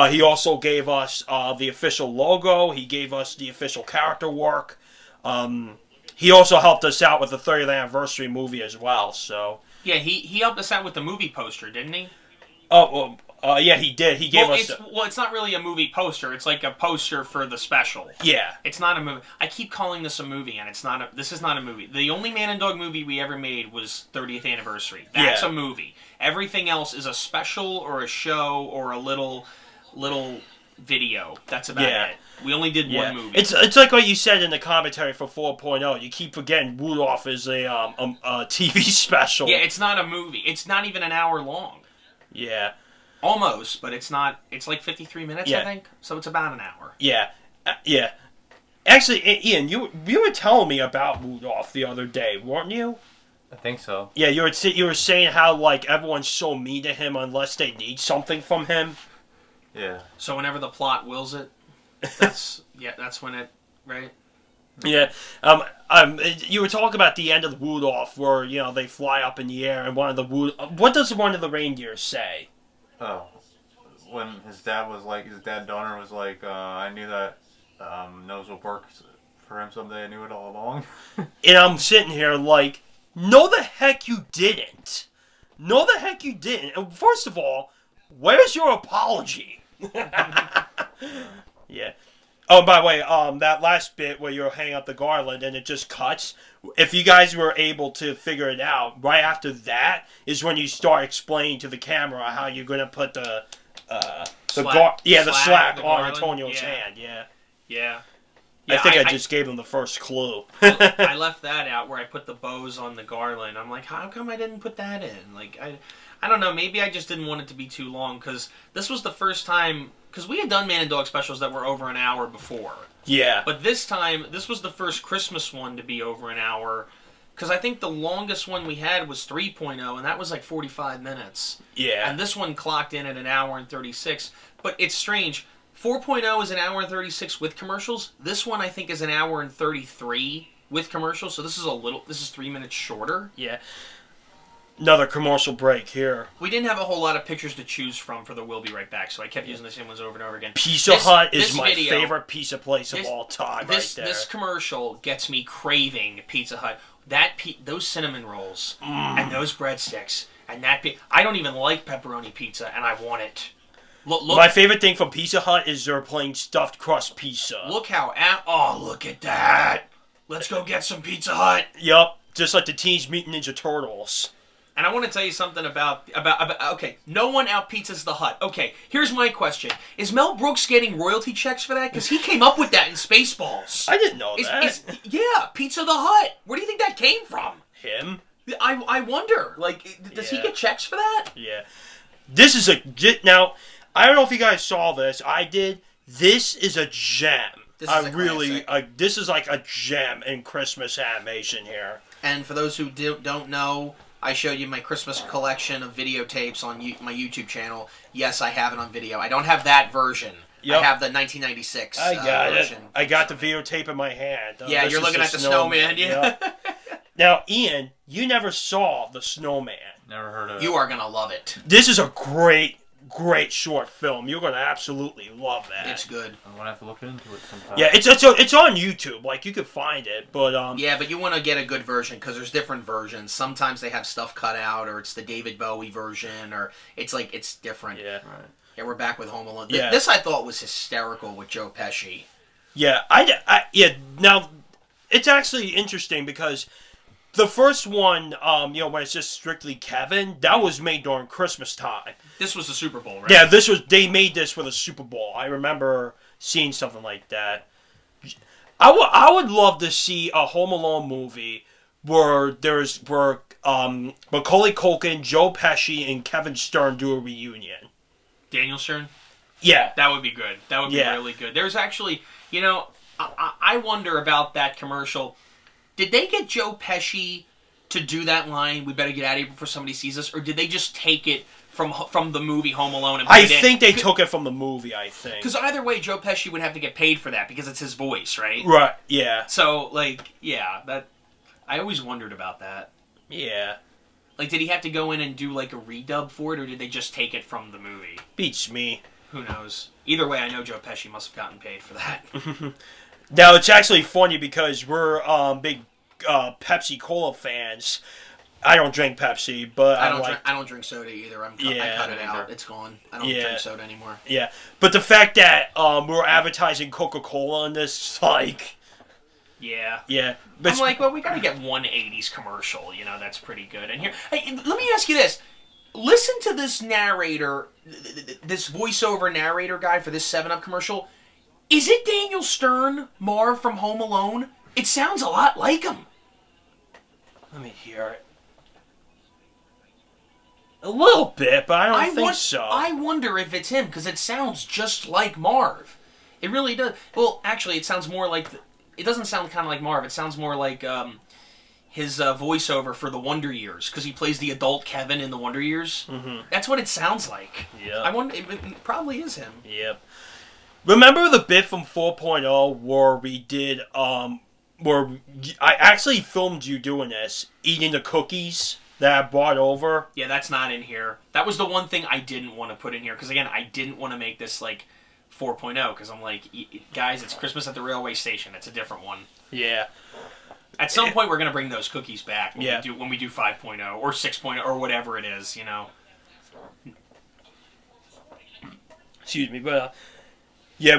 S2: He also gave us the official logo. He gave us the official character work. He also helped us out with the 30th anniversary movie as well. So
S1: Yeah, he helped us out with the movie poster, didn't he?
S2: Oh, well, yeah, he did. He gave us...
S1: It's not really a movie poster. It's like a poster for the special.
S2: Yeah.
S1: It's not a movie. I keep calling this a movie, and this is not a movie. The only Man and Dog movie we ever made was 30th Anniversary. That's a movie. Everything else is a special or a show or a little video. That's about it. We only did one movie.
S2: It's like what you said in the commentary for 4.0. You keep forgetting Rudolph is a TV special.
S1: Yeah, it's not a movie. It's not even an hour long.
S2: Yeah.
S1: Almost, but it's not. It's like 53 minutes, I think. So it's about an hour.
S2: Yeah. Yeah. Actually, Ian, you were telling me about Rudolph the other day, weren't you?
S3: I think so.
S2: Yeah, you were saying how like everyone's so mean to him unless they need something from him.
S3: Yeah.
S1: So whenever the plot wills it, that's when it, right?
S2: Yeah. You were talking about the end of the Rudolph, where they fly up in the air, and what does one of the reindeers say?
S3: Oh, when his dad donor was like, I knew that nose would work for him someday. I knew it all along.
S2: And I'm sitting here like, no, the heck you didn't. No, the heck you didn't. And first of all, where's your apology? Yeah. Oh, by the way, that last bit where you're hanging up the garland and it just cuts. If you guys were able to figure it out, right after that is when you start explaining to the camera how you're gonna put the slack on Antonio's hand. Yeah.
S1: Yeah.
S2: I think I just gave him the first clue.
S1: I left that out where I put the bows on the garland. I'm like, how come I didn't put that in? Like, I don't know. Maybe I just didn't want it to be too long because this was the first time. Because we had done Man and Dog specials that were over an hour before.
S2: Yeah.
S1: But this time, this was the first Christmas one to be over an hour. Because I think the longest one we had was 3.0, and that was like 45 minutes.
S2: Yeah.
S1: And this one clocked in at an hour and 36. But it's strange. 4.0 is an hour and 36 with commercials. This one, I think, is an hour and 33 with commercials. So this is 3 minutes shorter.
S2: Yeah. Another commercial break here.
S1: We didn't have a whole lot of pictures to choose from for the We'll Be Right Back, so I kept using the same ones over and over again.
S2: Pizza Hut is my favorite pizza place of all time right there.
S1: This commercial gets me craving Pizza Hut. Those cinnamon rolls and those breadsticks and I don't even like pepperoni pizza, and I want it. Look,
S2: my favorite thing from Pizza Hut is their plain stuffed crust pizza.
S1: Look look at that. Let's go get some Pizza Hut.
S2: Yup, just like the Teenage Mutant Ninja Turtles.
S1: And I want to tell you something about okay, no one out-pizzas the Hut. Okay, here's my question. Is Mel Brooks getting royalty checks for that? Because he came up with that in Spaceballs.
S2: I didn't know that.
S1: Yeah, Pizza the Hut. Where do you think that came from?
S2: Him?
S1: I wonder. Like, does he get checks for that?
S2: Yeah. This is now, I don't know if you guys saw this. I did. This is a gem. This is like a gem in Christmas animation here.
S1: And for those who don't know, I showed you my Christmas collection of videotapes on my YouTube channel. Yes, I have it on video. I don't have that version. Yep. I have the 1996 version.
S2: I got the videotape in my hand.
S1: Yeah, you're looking at the snowman. Yeah.
S2: Now, Ian, you never saw the Snowman.
S3: Never heard of it.
S1: You are going to love it.
S2: This is a great short film. You're going to absolutely love that.
S1: It's good.
S3: I'm going to have to look into it sometime.
S2: Yeah, it's on YouTube. Like, you could find it, but...
S1: Yeah, but you want to get a good version, because there's different versions. Sometimes they have stuff cut out, or it's the David Bowie version, or it's different.
S2: Yeah.
S3: Right.
S1: Yeah, we're back with Home Alone.
S2: Yeah.
S1: This I thought was hysterical with Joe Pesci.
S2: Yeah, now, it's actually interesting, because... The first one, when it's just strictly Kevin, that was made during Christmas time.
S1: This was the Super Bowl, right?
S2: Yeah, they made this for the Super Bowl. I remember seeing something like that. I would love to see a Home Alone movie where Macaulay Culkin, Joe Pesci, and Kevin Stern do a reunion.
S1: Daniel Stern?
S2: Yeah.
S1: That would be good. That would be really good. There's actually, I wonder about that commercial. Did they get Joe Pesci to do that line, "We better get out of here before somebody sees us," or did they just take it from the movie Home Alone and put it in?
S2: I think they took it from the movie, I think.
S1: Because either way, Joe Pesci would have to get paid for that because it's his voice, right?
S2: Right, yeah.
S1: So, that I always wondered about that.
S2: Yeah.
S1: Like, did he have to go in and do, like, a redub for it, or did they just take it from the movie?
S2: Beats me.
S1: Who knows? Either way, I know Joe Pesci must have gotten paid for that.
S2: Now, it's actually funny because we're big Pepsi Cola fans. I don't drink Pepsi, but
S1: I don't drink soda either. I cut it out. It's gone. I don't drink soda anymore.
S2: Yeah, but the fact that we're advertising Coca-Cola in this, like...
S1: Yeah.
S2: But
S1: I'm like, well, we gotta get one 80s commercial. That's pretty good. And here, hey, let me ask you this. Listen to this narrator, this voiceover narrator guy for this 7-Up commercial. Is it Daniel Stern, Marv from Home Alone? It sounds a lot like him.
S2: Let me hear it. A little bit, but I don't think so.
S1: I wonder if it's him, because it sounds just like Marv. It really does. Well, actually, it sounds more like... It doesn't sound kind of like Marv. It sounds more like his voiceover for the Wonder Years, because he plays the adult Kevin in the Wonder Years. Mm-hmm. That's what it sounds like.
S2: Yeah.
S1: I wonder... It probably is him.
S2: Yep. Remember the bit from 4.0 where we did... where I actually filmed you doing this, eating the cookies that I brought over.
S1: Yeah, that's not in here. That was the one thing I didn't want to put in here, because again, I didn't want to make this like 4.0, because I'm like, guys, it's Christmas at the railway station. It's a different one.
S2: Yeah.
S1: At some point, we're going to bring those cookies back when we do 5.0 or 6.0 or whatever it is,
S2: Excuse me, but yeah,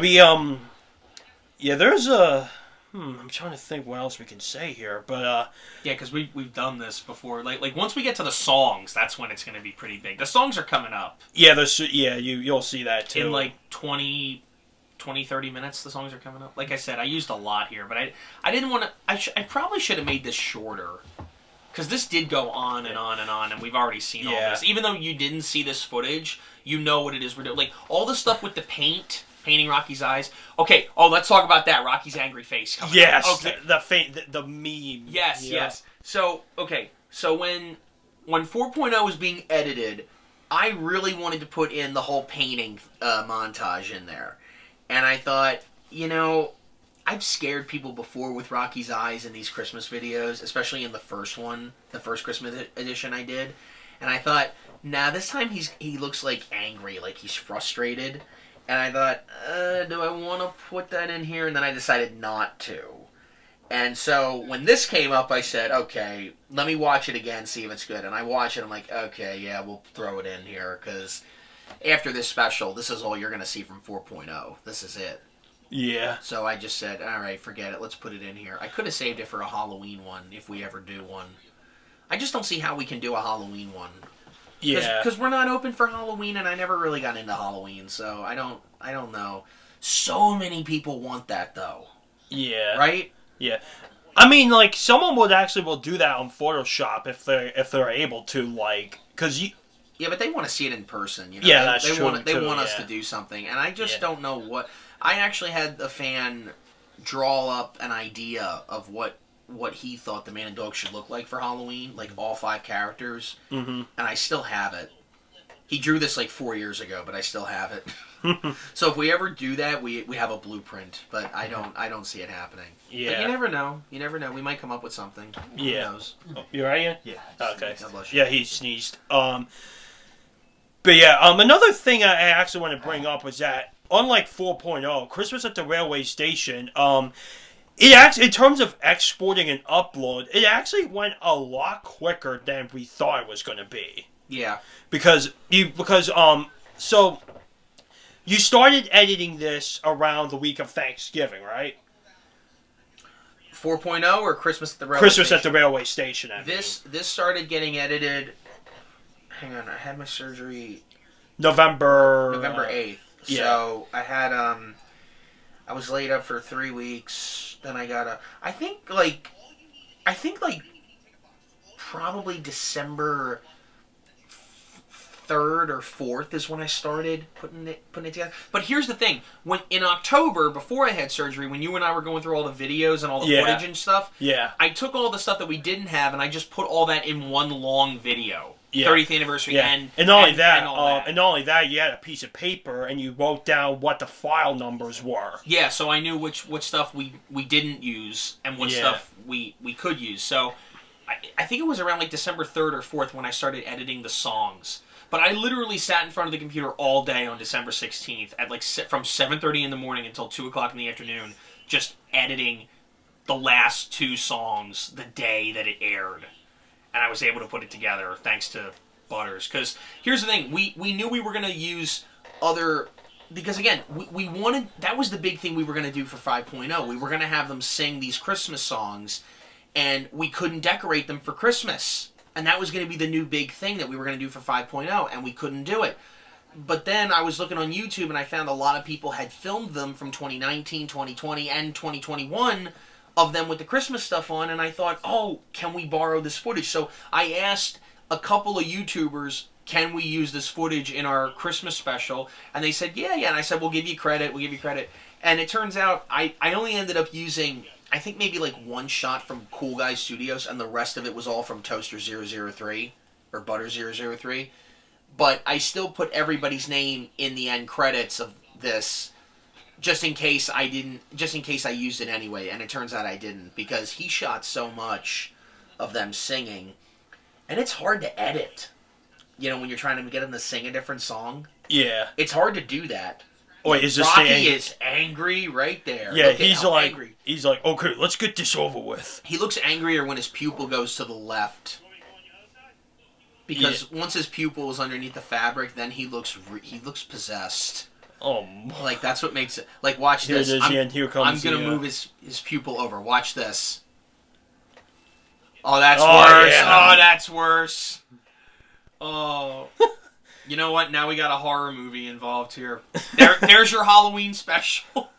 S2: Yeah, there's a... I'm trying to think what else we can say here, but...
S1: Yeah, because we've done this before. Like once we get to the songs, that's when it's going to be pretty big. The songs are coming up.
S2: Yeah, you'll see that, too.
S1: In, like, 20, 30 minutes, the songs are coming up. Like I said, I used a lot here, but I didn't want to... I probably should have made this shorter. Because this did go on and on and on, and we've already seen all this. Even though you didn't see this footage, you know what it is we're doing. Like, all the stuff with the painting Rocky's eyes. Okay, let's talk about that. Rocky's angry face coming
S2: Yes,
S1: up. Okay.
S2: the meme.
S1: Yes, yes. So, okay, so when 4.0 was being edited, I really wanted to put in the whole painting montage in there. And I thought, I've scared people before with Rocky's eyes in these Christmas videos, especially in the first one, the first Christmas edition I did. And I thought, this time he looks like angry, like he's frustrated. And I thought, do I want to put that in here? And then I decided not to. And so when this came up, I said, okay, let me watch it again, see if it's good. And I watched it, I'm like, okay, yeah, we'll throw it in here, because after this special, this is all you're going to see from 4.0. This is it.
S2: Yeah.
S1: So I just said, all right, forget it. Let's put it in here. I could have saved it for a Halloween one if we ever do one. I just don't see how we can do a Halloween one.
S2: Yeah.
S1: Because we're not open for Halloween, and I never really got into Halloween, so I don't know. So many people want that, though.
S2: Yeah.
S1: Right?
S2: Yeah. I mean, like, someone will do that on Photoshop if they're able to, like, because you...
S1: Yeah, but they want to see it in person,
S2: Yeah, that's
S1: they
S2: true,
S1: They want us to do something, and I just don't know what... I actually had a fan draw up an idea of what he thought the man and dog should look like for Halloween, like all 5 characters, and I still have it. He drew this like 4 years ago, but I still have it. So if we ever do that, we have a blueprint, but I don't see it happening.
S2: Yeah.
S1: But you never know. You never know. We might come up with something.
S2: Yeah.
S1: Who knows?
S2: You right, Ian?
S3: Yeah.
S2: Okay.
S1: God bless you.
S2: Yeah, he sneezed. But yeah, another thing I actually want to bring up was that, unlike 4.0, Christmas at the Railway Station, it actually, in terms of exporting and upload, it actually went a lot quicker than we thought it was going to be.
S1: Yeah.
S2: Because so you started editing this around the week of Thanksgiving, right?
S1: 4.0 or Christmas at the Railway
S2: Christmas
S1: Station?
S2: at the Railway Station.
S1: This started getting edited. Hang on, I had my surgery
S2: November
S1: 8th.
S2: Yeah.
S1: So I had I was laid up for 3 weeks. Then I got I think probably December 3rd or 4th is when I started putting it together. But here's the thing: when in October, before I had surgery, when you and I were going through all the videos and all the footage and stuff, I took all the stuff that we didn't have and I just put all that in one long video. 30th anniversary and
S2: not only that, you had a piece of paper and you wrote down what the file numbers were.
S1: Yeah, so I knew what stuff we didn't use and what stuff we could use. So I think it was around like December 3rd or 4th when I started editing the songs. But I literally sat in front of the computer all day on December 16th at like from 7:30 in the morning until 2 o'clock in the afternoon, just editing the last 2 songs the day that it aired. And I was able to put it together thanks to Butters. Because here's the thing, we knew we were going to use other... Because again, we wanted... That was the big thing we were going to do for 5.0. We were going to have them sing these Christmas songs, and we couldn't decorate them for Christmas. And that was going to be the new big thing that we were going to do for 5.0, and we couldn't do it. But then I was looking on YouTube, and I found a lot of people had filmed them from 2019, 2020, and 2021... of them with the Christmas stuff on, and I thought, oh, can we borrow this footage? So I asked a couple of YouTubers, can we use this footage in our Christmas special? And they said, yeah. And I said, we'll give you credit. And it turns out I only ended up using, I think maybe like 1 shot from Cool Guy Studios, and the rest of it was all from Toaster 003, or Butter 003. But I still put everybody's name in the end credits of this, just in case I used it anyway, and it turns out I didn't, because he shot so much of them singing, and it's hard to edit. When you're trying to get them to sing a different song. Yeah. It's hard to do that.
S2: Wait, is this
S1: Rocky is angry right there.
S2: Yeah, he's like, okay, let's get this over with.
S1: He looks angrier when his pupil goes to the left. Because once his pupil is underneath the fabric, then he looks possessed.
S2: Oh,
S1: Like, that's what makes it... Like, watch
S2: here
S1: this.
S2: it is, and here comes
S1: I'm going to
S2: the,
S1: move his pupil over. Watch this. Oh, that's
S2: Oh,
S1: worse.
S2: yeah.
S1: Oh, that's worse. Oh. You know what? Now we got a horror movie involved here. There's your Halloween special.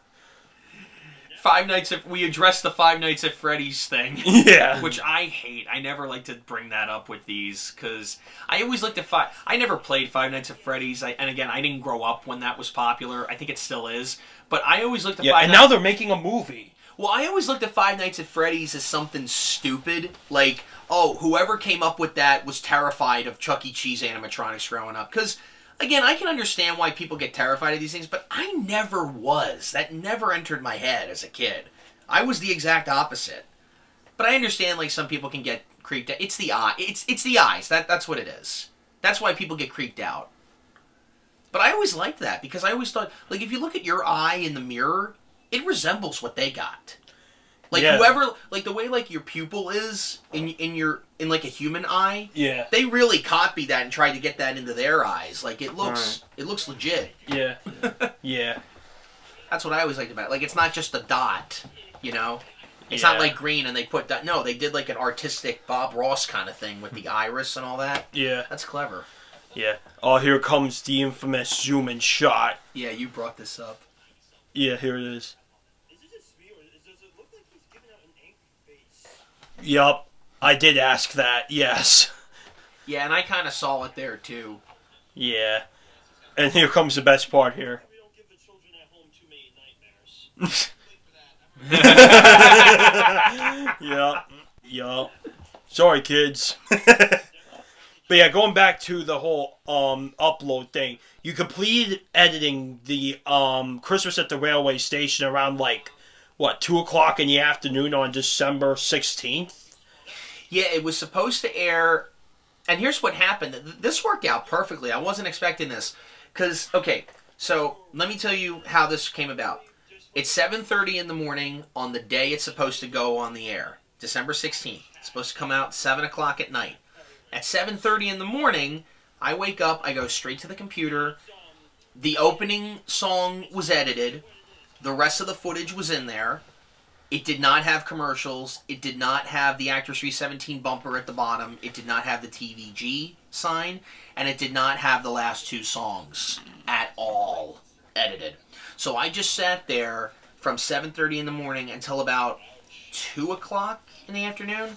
S1: We addressed the Five Nights at Freddy's thing.
S2: Yeah.
S1: Which I hate. I never like to bring that up with these, because I always looked at I never played Five Nights at Freddy's, and again, I didn't grow up when that was popular. I think it still is. But I always looked at
S2: and now they're making a movie.
S1: Well, I always looked at Five Nights at Freddy's as something stupid. Like, oh, whoever came up with that was terrified of Chuck E. Cheese animatronics growing up. Because, again, I can understand why people get terrified of these things, but I never was. That never entered my head as a kid. I was the exact opposite. But I understand, like, some people can get creeped out. It's the eye. It's the eyes. That's what it is. That's why people get creeped out. But I always liked that, because I always thought, like, if you look at your eye in the mirror, it resembles what they got. Like, whoever, like, the way, like, your pupil is in like, a human eye.
S2: Yeah.
S1: They really copied that and tried to get that into their eyes. Like, it looks legit.
S2: Yeah. Yeah.
S1: That's what I always liked about it. Like, it's not just a dot, you know? It's not like green and they put that. No, they did, like, an artistic Bob Ross kind of thing with the iris and all that.
S2: Yeah.
S1: That's clever.
S2: Yeah. Oh, here comes the infamous zoom in shot.
S1: Yeah, you brought this up.
S2: Yeah, here it is. Yup. I did ask that, yes.
S1: Yeah, and I kind of saw it there, too.
S2: Yeah. And here comes the best part here. Yup. Sorry, kids. But yeah, going back to the whole upload thing, you completed editing the Christmas at the Railway Station around, like, what, 2 o'clock in the afternoon on December 16th?
S1: Yeah, it was supposed to air, and here's what happened. This worked out perfectly. I wasn't expecting this. Because, okay, so let me tell you how this came about. It's 7:30 in the morning on the day it's supposed to go on the air, December 16th. It's supposed to come out 7 o'clock at night. At 7:30 in the morning, I wake up, I go straight to the computer. The opening song was edited. The rest of the footage was in there. It did not have commercials. It did not have the Actors 317 bumper at the bottom. It did not have the TVG sign. And it did not have the last 2 songs at all edited. So I just sat there from 7:30 in the morning until about 2 o'clock in the afternoon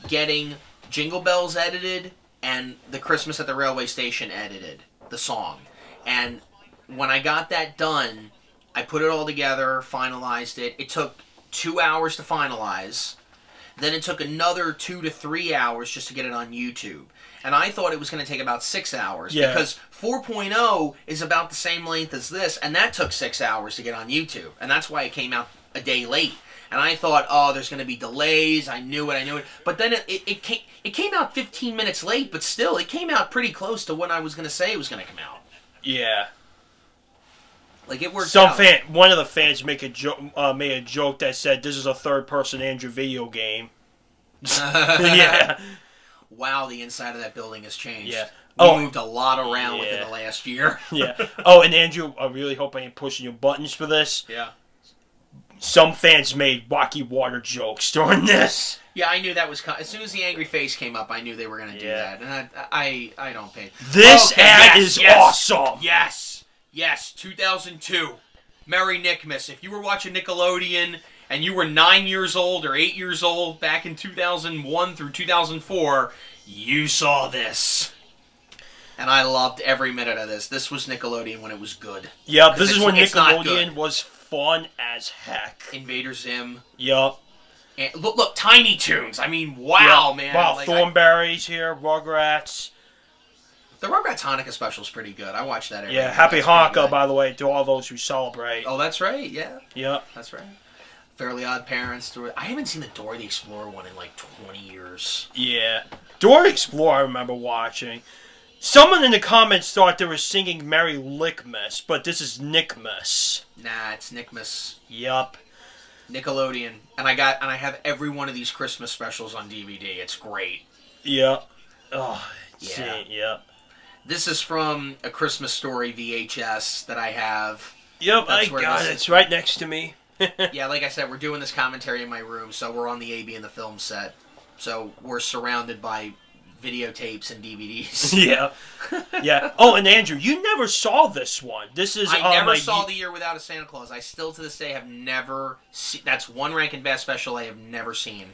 S1: getting Jingle Bells edited and the Christmas at the Railway Station edited, the song. And when I got that done, I put it all together, finalized it. It took 2 hours to finalize. Then it took another 2 to 3 hours just to get it on YouTube. And I thought it was going to take about 6 hours.
S2: Yeah.
S1: Because 4.0 is about the same length as this, and that took 6 hours to get on YouTube. And that's why it came out a day late. And I thought, oh, there's going to be delays. I knew it. But then it came out 15 minutes late, but still, it came out pretty close to when I was going to say it was going to come out.
S2: Yeah.
S1: Like, it worked out.
S2: One of the fans made a joke that said, this is a third-person Andrew video game. Yeah.
S1: Wow, the inside of that building has changed.
S2: Yeah.
S1: We moved a lot around within the last year.
S2: Yeah. Oh, and Andrew, I really hope I ain't pushing your buttons for this.
S1: Yeah.
S2: Some fans made Rocky Water jokes during this.
S1: Yeah, I knew that was... As soon as the angry face came up, I knew they were going to do that. And I don't pay...
S2: This ad is awesome.
S1: Yes, 2002. Merry Nickmas. If you were watching Nickelodeon and you were 9 years old or 8 years old back in 2001 through 2004, you saw this. And I loved every minute of this. This was Nickelodeon when it was good.
S2: Yeah, this is when Nickelodeon was fun as heck.
S1: Invader Zim.
S2: Yup.
S1: And look, Tiny Toons. I mean, wow, man.
S2: Wow,
S1: like,
S2: Thornberry's here, Rugrats.
S1: The Rugrats Hanukkah special is pretty good. I watch that every year.
S2: Happy Hanukkah, by the way, to all those who celebrate.
S1: Oh, that's right, yeah.
S2: Yep.
S1: That's right. Fairly Odd Parents. I haven't seen the Dora the Explorer one in like 20 years.
S2: Yeah. Dora the Explorer I remember watching. Someone in the comments thought they were singing Merry Lickmas, but this is Nickmas.
S1: Nah, it's Nickmas.
S2: Yup.
S1: Nickelodeon. And I have every one of these Christmas specials on DVD. It's great.
S2: Yep. Oh,
S1: yeah.
S2: Yep.
S1: This is from A Christmas Story VHS that I have.
S2: Yep,
S1: That's
S2: I
S1: where
S2: got
S1: this
S2: it.
S1: is
S2: It's right next to me.
S1: Yeah, like I said, we're doing this commentary in my room, so we're on the AB and the film set. So we're surrounded by videotapes and DVDs.
S2: Yeah. Yeah. Oh, and Andrew, you never saw this one. This is
S1: I never saw The Year Without a Santa Claus. I still to this day have never seen. That's one Rankin Bass special I have never seen.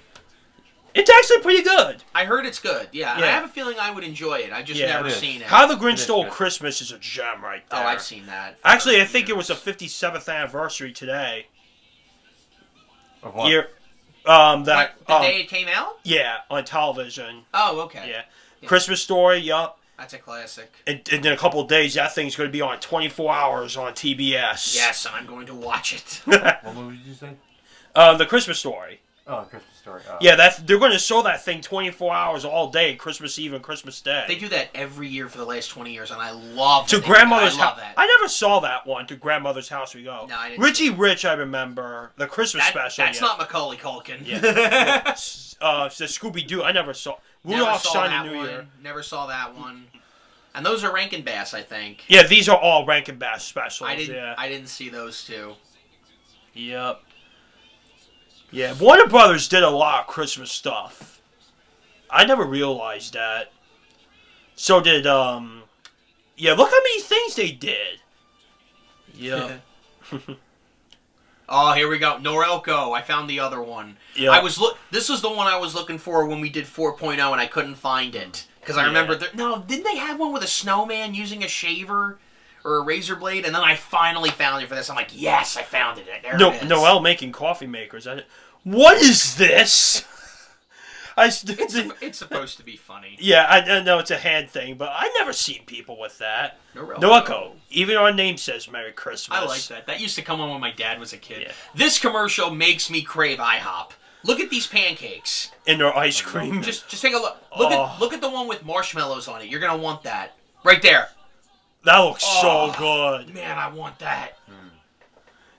S2: It's actually pretty good.
S1: I heard it's good, yeah. And I have a feeling I would enjoy it. I've just never seen it.
S2: How the Grinch Stole Christmas is a gem right there.
S1: Oh, I've seen that.
S2: Actually, I think it was the 57th anniversary today.
S3: Of what?
S1: The day it came out?
S2: Yeah, on television.
S1: Oh, okay.
S2: Yeah. Christmas Story, yup.
S1: That's a classic.
S2: And in a couple of days, that thing's going to be on 24 hours on TBS.
S1: Yes, I'm going to watch it.
S3: What movie did you say?
S2: The Christmas Story.
S3: Oh, Christmas Story. Oh.
S2: Yeah, they're going to show that thing 24 hours all day, Christmas Eve and Christmas Day.
S1: They do that every year for the last 20 years, and I love
S2: To
S1: it.
S2: Grandmother's
S1: I love
S2: House.
S1: that.
S2: I never saw that one. To Grandmother's House We Go.
S1: No, I didn't
S2: Richie Rich, I remember. The Christmas special.
S1: That's not Macaulay Culkin.
S2: Yeah. The Scooby Doo, I never saw. Rudolph, Son of New Year.
S1: Never saw that one. And those are Rankin Bass, I think.
S2: Yeah, these are all Rankin Bass specials.
S1: I didn't see those two.
S2: Yep. Yeah, Warner Brothers did a lot of Christmas stuff. I never realized that. So did, yeah, look how many things they did. Yep.
S1: Oh, here we go. Norelco. I found the other one.
S2: Yep.
S1: This was the one I was looking for when we did 4.0 and I couldn't find it. Because I remember... didn't they have one with a snowman using a shaver? Or a razor blade, and then I finally found it for this. I'm like, yes, I found it. There it is.
S2: Noel making coffee makers. What is this?
S1: It's supposed to be funny.
S2: Yeah, I know it's a hand thing, but I never seen people with that. Norelco. Even our name says Merry Christmas.
S1: I like that. That used to come on when my dad was a kid.
S2: Yeah.
S1: This commercial makes me crave IHOP. Look at these pancakes.
S2: And their ice cream.
S1: Just take a look. Look at the one with marshmallows on it. You're gonna want that. Right there.
S2: That looks so good.
S1: Man, I want that.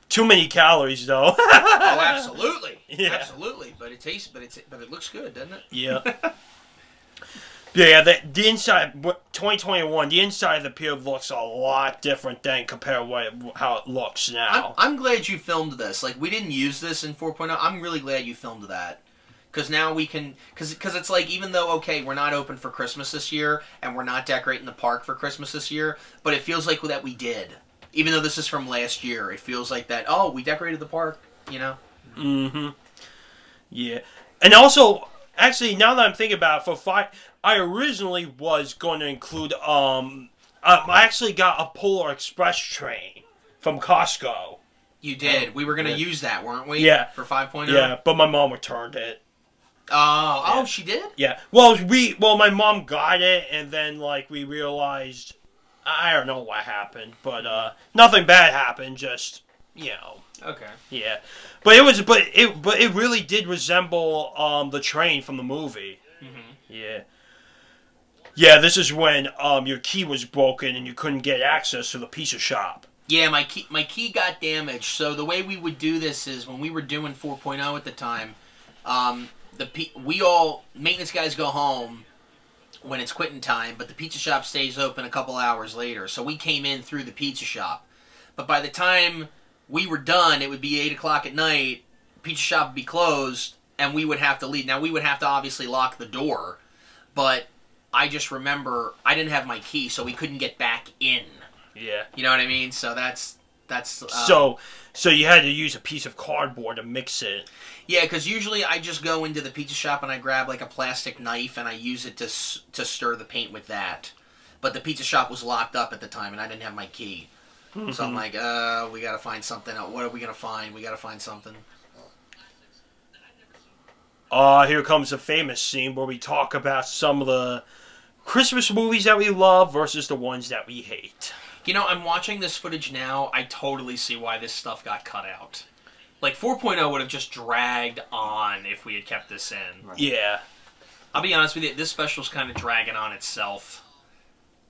S2: Too many calories, though.
S1: Oh, absolutely.
S2: Yeah.
S1: Absolutely. But it looks good, doesn't it?
S2: Yeah. Yeah, the inside, 2021, the inside of the pier looks a lot different than compared to how it looks now.
S1: I'm glad you filmed this. Like, we didn't use this in 4.0. I'm really glad you filmed that. Because now we can... Because it's like, even though, okay, we're not open for Christmas this year, and we're not decorating the park for Christmas this year, but it feels like that we did. Even though this is from last year, it feels like that, oh, we decorated the park, you know?
S2: Mm-hmm. Yeah. And also, actually, now that I'm thinking about it, I originally was going to include, I actually got a Polar Express train from Costco.
S1: You did. We were going to use that, weren't we?
S2: Yeah.
S1: For 5.0?
S2: Yeah, but my mom returned it.
S1: Oh, she did?
S2: Yeah. Well, my mom got it, and then, we realized, I don't know what happened, but, nothing bad happened, just,
S1: Okay.
S2: Yeah. But it really did resemble, the train from the movie.
S1: Mm-hmm.
S2: Yeah. Yeah, this is when, your key was broken and you couldn't get access to the pizza shop.
S1: Yeah, my key got damaged, so the way we would do this is, when we were doing 4.0 at the time, maintenance guys go home when it's quitting time, but the pizza shop stays open a couple hours later. So we came in through the pizza shop. But by the time we were done, it would be 8 o'clock at night, pizza shop would be closed, and we would have to leave. Now, we would have to obviously lock the door, but I just remember I didn't have my key, so we couldn't get back in.
S2: Yeah.
S1: You know what I mean? So that's
S2: So you had to use a piece of cardboard to mix it.
S1: Yeah, because usually I just go into the pizza shop and I grab a plastic knife and I use it to stir the paint with that. But the pizza shop was locked up at the time and I didn't have my key. Mm-hmm. So I'm like, we got to find something. What are we going to find? We got to find something.
S2: Here comes the famous scene where we talk about some of the Christmas movies that we love versus the ones that we hate.
S1: You know, I'm watching this footage now. I totally see why this stuff got cut out. 4.0 would have just dragged on if we had kept this in.
S2: Right. Yeah.
S1: I'll be honest with you, this special's kind of dragging on itself.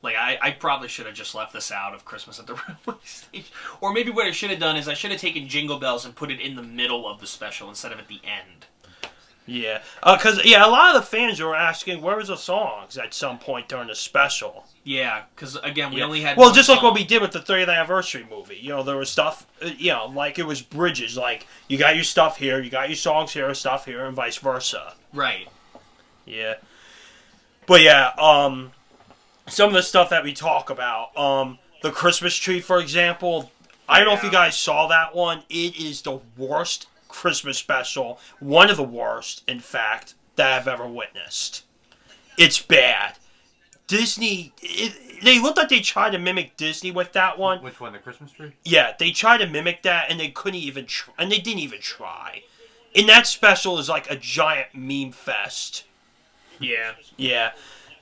S1: I probably should have just left this out of Christmas at the Railway Station. Or maybe what I should have done is I should have taken Jingle Bells and put it in the middle of the special instead of at the end.
S2: Yeah, because a lot of the fans were asking where was the songs at some point during the special.
S1: Yeah, because again, we only had.
S2: Well,
S1: one
S2: just
S1: song.
S2: like what we did with the 30th anniversary movie. There was stuff. Like it was bridges. Like you got your stuff here, you got your songs here, stuff here, and vice versa.
S1: Right.
S2: Yeah. But yeah, some of the stuff that we talk about, the Christmas tree, for example. I don't know if you guys saw that one. It is the worst Christmas special, one of the worst, in fact, that I've ever witnessed. It's bad. Disney, they looked like they tried to mimic Disney with that one.
S3: Which one, the Christmas tree?
S2: Yeah, they tried to mimic that, and they couldn't even, and they didn't even try. And that special is like a giant meme fest.
S1: Yeah.
S2: Yeah.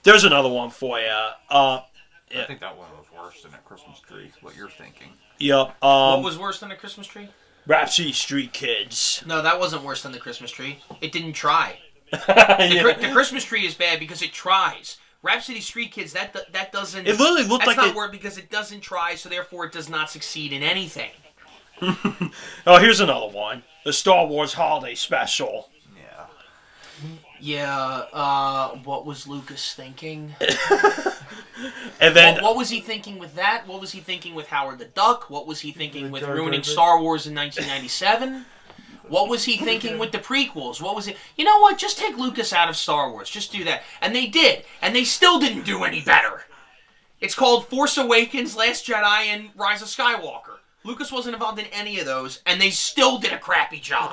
S2: There's another one for you.
S3: I think that one was worse than a Christmas tree, what you're thinking.
S2: Yep.
S1: What was worse than the Christmas tree?
S2: Rhapsody Street Kids.
S1: No, that wasn't worse than the Christmas tree. It didn't try.
S2: Yeah.
S1: The Christmas tree is bad because it tries. Rhapsody Street Kids, that doesn't.
S2: It literally looked
S1: that's
S2: like
S1: not work because it doesn't try, so therefore it does not succeed in anything.
S2: Oh, here's another one. The Star Wars Holiday Special.
S3: Yeah.
S1: Yeah. What was Lucas thinking?
S2: And then
S1: What was he thinking with that? What was he thinking with Howard the Duck? What was he thinking with ruining Star Wars in 1997? What was he thinking with the prequels? What was it? You know what? Just take Lucas out of Star Wars. Just do that. And they did. And they still didn't do any better. It's called Force Awakens, Last Jedi, and Rise of Skywalker. Lucas wasn't involved in any of those, and they still did a crappy job.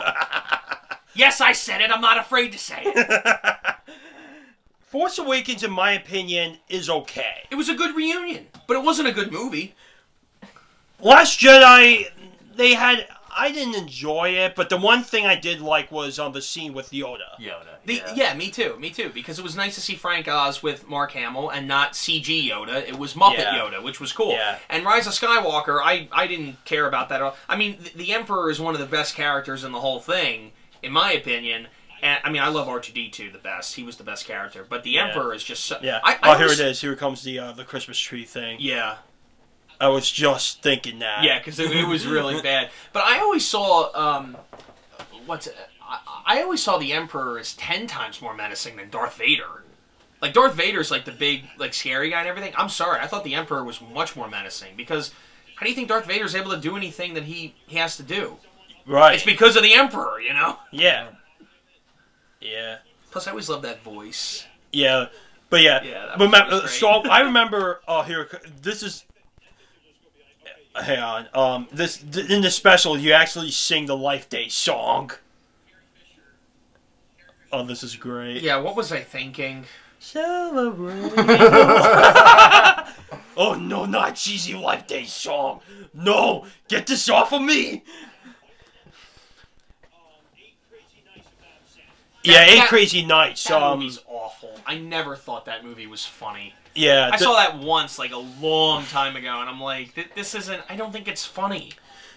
S1: Yes, I said it. I'm not afraid to say it.
S2: Force Awakens, in my opinion, is okay.
S1: It was a good reunion, but it wasn't a good movie.
S2: Last Jedi, I didn't enjoy it, but the one thing I did like was on the scene with Yoda.
S1: Yeah, me too, because it was nice to see Frank Oz with Mark Hamill and not CG Yoda. It was Muppet Yoda, which was cool.
S2: Yeah.
S1: And Rise of Skywalker, I didn't care about that at all. I mean, the Emperor is one of the best characters in the whole thing, in my opinion. And I mean, I love R2-D2 the best. He was the best character. But the Emperor is just so...
S2: Yeah. Here it is. Here comes the Christmas tree thing.
S1: Yeah.
S2: I was just thinking that.
S1: Yeah, because it was really bad. But I always saw... I always saw the Emperor as 10 times more menacing than Darth Vader. Like, Darth Vader's like the big, like, scary guy and everything. I'm sorry. I thought the Emperor was much more menacing. Because how do you think Darth Vader's able to do anything that he has to do?
S2: Right.
S1: It's because of the Emperor, you know?
S2: Yeah. Yeah.
S1: Plus, I always loved that voice.
S2: Yeah. But yeah.
S1: Yeah, that was great.
S2: I remember, this is... Hang on. In the special, you actually sing the Life Day song. Oh, this is great.
S1: Yeah, what was I thinking?
S2: Celebrate. Oh, no, not cheesy Life Day song. No, get this off of me. Yeah, 8 Crazy Nights.
S1: That movie's awful. I never thought that movie was funny.
S2: Yeah.
S1: I saw that once, like, a long time ago, and I'm like, this isn't... I don't think it's funny.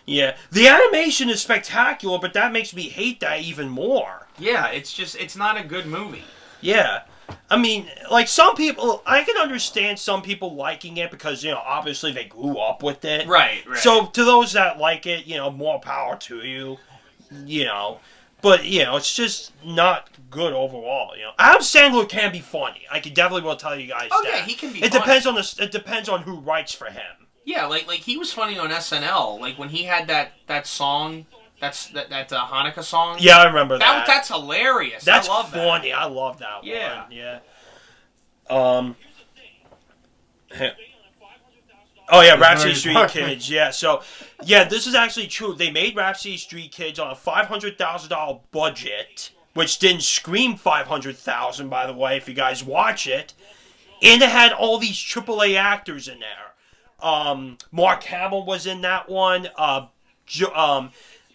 S2: Yeah. The animation is spectacular, but that makes me hate that even more.
S1: Yeah, it's not a good movie.
S2: Yeah. I mean, like, some people... I can understand some people liking it because, obviously they grew up with it.
S1: Right.
S2: So, to those that like it, more power to you, But, it's just not good overall, Adam Sandler can be funny. I can definitely will tell you guys that.
S1: Yeah, he can be
S2: funny. It depends on who writes for him.
S1: Yeah, like he was funny on SNL. Like, when he had that song, that Hanukkah song.
S2: Yeah, I remember that.
S1: That's hilarious.
S2: That's
S1: I love
S2: funny.
S1: That.
S2: I love that one.
S1: Yeah.
S2: Oh, yeah, Rhapsody Street Kids. Yeah, so, this is actually true. They made Rhapsody Street Kids on a $500,000 budget, which didn't scream $500,000, by the way, if you guys watch it. And it had all these AAA actors in there. Mark Hamill was in that one.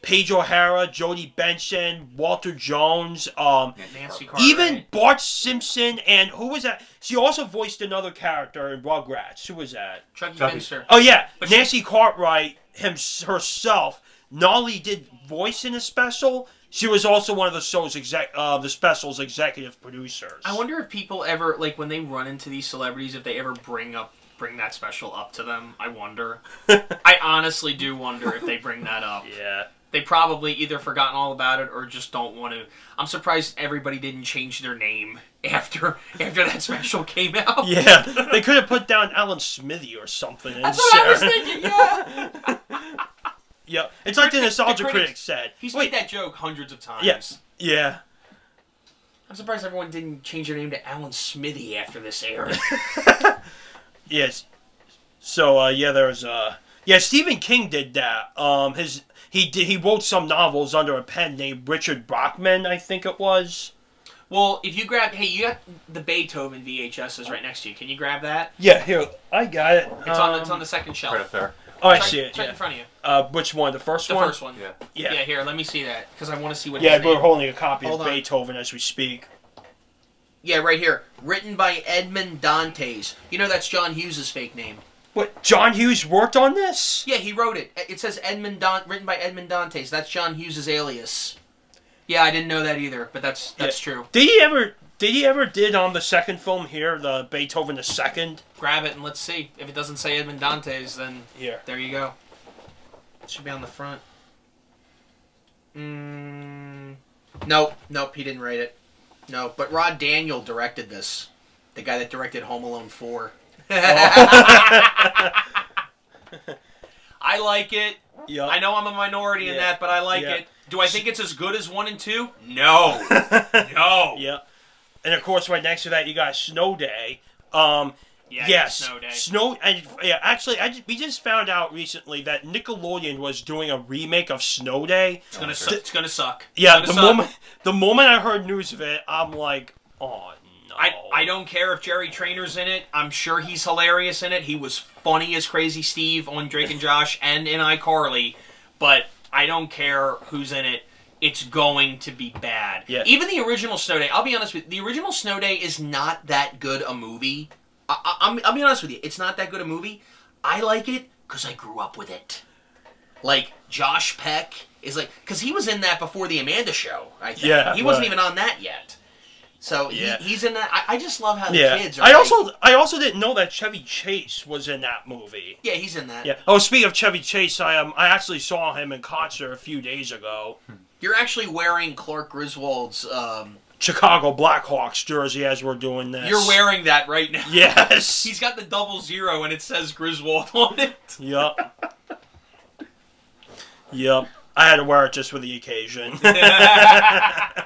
S2: Paige O'Hara, Jodie Benson, Walter Jones,
S1: Nancy Cartwright.
S2: even Bart Simpson, and who was that? She also voiced another character in Rugrats. Who was that?
S1: Chucky Finster.
S2: Oh yeah, but Nancy Cartwright herself not only did voice in a special, she was also one of the show's the special's executive producers.
S1: I wonder if people ever, like, when they run into these celebrities, if they ever bring that special up to them. I wonder. I honestly do wonder if they bring that up.
S2: Yeah.
S1: They probably either forgotten all about it or just don't want to. I'm surprised everybody didn't change their name after that special came out.
S2: Yeah, they could have put down Alan Smithy or something.
S1: That's what I was thinking, yeah!
S2: Yeah, it's like the Nostalgia Critic said.
S1: He's made that joke hundreds of times.
S2: Yes, yeah.
S1: I'm surprised everyone didn't change their name to Alan Smithy after this aired.
S2: Yes. So, there's, Stephen King did that. He wrote some novels under a pen named Richard Brockman, I think it was.
S1: Well, if you grab... Hey, you got the Beethoven VHSs right next to you. Can you grab that?
S2: Yeah, here. I got it.
S1: It's on the second shelf.
S3: Right up there.
S2: Oh, I see it.
S1: It's right in front of you.
S2: Which one? The first
S1: The
S2: one?
S1: first one.
S3: Yeah.
S1: Yeah, here, let me see that. Because I want to see what
S2: Yeah,
S1: his
S2: we're
S1: name...
S2: holding a copy
S1: Hold
S2: of
S1: on.
S2: Beethoven as we speak.
S1: Yeah, right here. Written by Edmond Dantes. You know that's John Hughes' fake name.
S2: What? John Hughes worked on this?
S1: Yeah, he wrote it. It says written by Edmond Dantes. That's John Hughes' alias. Yeah, I didn't know that either, but that's true.
S2: Did he ever did on the second film here, the Beethoven the Second?
S1: Grab it and let's see. If it doesn't say Edmond Dantes, then
S2: Here.
S1: there you go. It should be on the front. Nope, he didn't write it. No, but Rod Daniel directed this. The guy that directed Home Alone 4. I like it.
S2: Yep.
S1: I know I'm a minority in that, but I like
S2: Yeah.
S1: it. Do I think it's as good as 1 and 2? No. No.
S2: Yeah. And of course, right next to that, you got Snow Day.
S1: Yes. Snow Day.
S2: Actually, we just found out recently that Nickelodeon was doing a remake of Snow Day.
S1: It's gonna suck.
S2: Yeah, the moment I heard news of it, I'm like, oh no.
S1: I don't care if Jerry Trainor's in it. I'm sure he's hilarious in it. He was funny as Crazy Steve on Drake and Josh and in iCarly, but I don't care who's in it. It's going to be bad.
S2: Yeah.
S1: Even the original Snow Day, I'll be honest with you, the original Snow Day is not that good a movie. I'll be honest with you, it's not that good a movie. I like it because I grew up with it. Like, Josh Peck is like... Because he was in that before the Amanda Show, I think.
S2: Yeah,
S1: he wasn't even on that yet. So, he's in that... I just love how the kids are...
S2: I also didn't know that Chevy Chase was in that movie.
S1: Yeah, he's in that.
S2: Yeah. Oh, speaking of Chevy Chase, I actually saw him in concert a few days ago.
S1: You're actually wearing Clark Griswold's...
S2: Chicago Blackhawks jersey as we're doing this.
S1: You're wearing that right now.
S2: Yes.
S1: He's got the 00 and it says Griswold on it.
S2: Yep. Yep. I had to wear it just for the occasion. Yeah.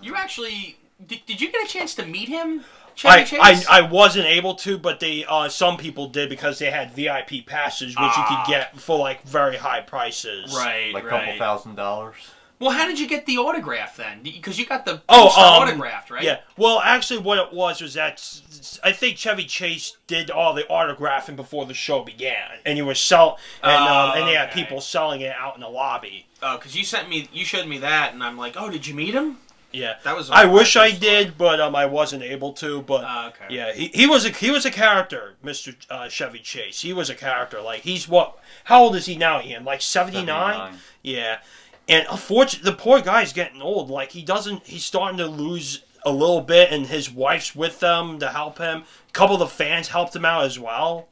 S1: You actually... Did you get a chance to meet him, Chevy Chase?
S2: I wasn't able to, but they some people did because they had VIP passes, which you could get for like very high prices.
S1: Right,
S3: Like a couple $1,000.
S1: Well, how did you get the autograph then? Because you got the autographed, right?
S2: Yeah. Well, actually, what it was that I think Chevy Chase did all the autographing before the show began, and he was and they had people selling it out in the lobby.
S1: Oh, because you showed me that, and I'm like, oh, did you meet him?
S2: Yeah,
S1: that was.
S2: I wish I did, but I wasn't able to. But
S1: okay.
S2: Yeah, he was a character, Mr. Chevy Chase. He was a character. Like he's what? How old is he now, Ian? Like 79? Yeah. And unfortunately, the poor guy's getting old. Like he's starting to lose a little bit, and his wife's with them to help him. A couple of the fans helped him out as well.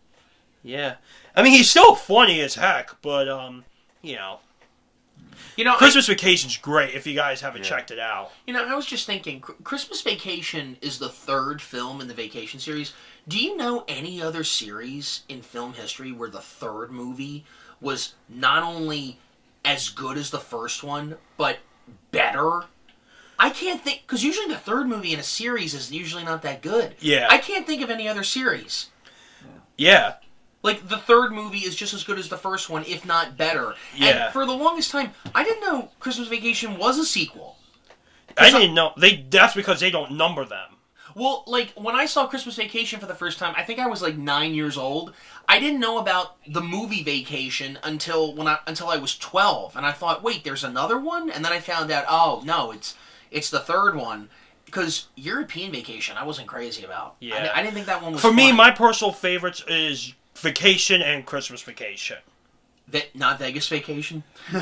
S2: Yeah, I mean he's still funny as heck, but you know, Christmas Vacation's great if you guys haven't checked it out.
S1: You know, I was just thinking, Christmas Vacation is the 3rd film in the Vacation series. Do you know any other series in film history where the 3rd movie was not only as good as the first one, but better? I can't think, because usually the 3rd movie in a series is usually not that good.
S2: Yeah.
S1: I can't think of any other series.
S2: Yeah.
S1: Like, the 3rd movie is just as good as the first one, if not better.
S2: Yeah.
S1: And for the longest time, I didn't know Christmas Vacation was a sequel.
S2: I didn't know. That's because they don't number them.
S1: Well, like, when I saw Christmas Vacation for the first time, I think I was like 9 years old. I didn't know about the movie Vacation until I was 12. And I thought, wait, there's another one? And then I found out, oh, no, it's the 3rd one. Because European Vacation, I wasn't crazy about.
S2: Yeah.
S1: I didn't think that one was
S2: For me,
S1: funny.
S2: my personal favorites is Vacation and Christmas Vacation.
S1: Not Vegas Vacation? That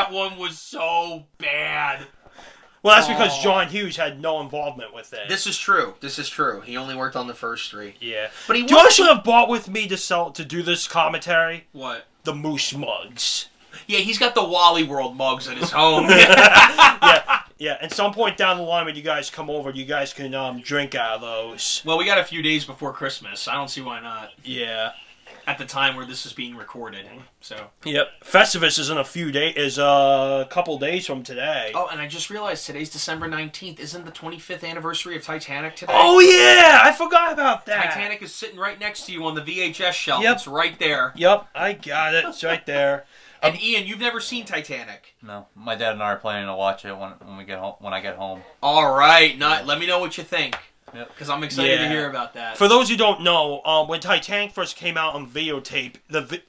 S1: one was so bad.
S2: Well, that's because John Hughes had no involvement with it.
S1: This is true. He only worked on the first 3.
S2: Yeah.
S1: But
S2: Do you want to have bought with me to do this commentary?
S1: What?
S2: the Moose mugs.
S1: Yeah, he's got the Wally World mugs at his home.
S2: Yeah. At some point down the line when you guys come over, you guys can drink out of those.
S1: Well, we got a few days before Christmas. I don't see why not.
S2: Yeah.
S1: At the time where this is being recorded, so.
S2: Yep. Festivus is in a couple days from today.
S1: Oh, and I just realized today's December 19th. Isn't the 25th anniversary of Titanic today?
S2: Oh yeah, I forgot about that.
S1: Titanic is sitting right next to you on the VHS shelf.
S2: Yep.
S1: It's right there.
S2: Yep, I got it. It's right there.
S1: And Ian, you've never seen Titanic.
S3: No, my dad and I are planning to watch it when we get home. When I get home.
S1: All right, let me know what you think.
S3: Yep.
S1: Because I'm excited to hear about that.
S2: For those who don't know, when Titanic first came out on videotape,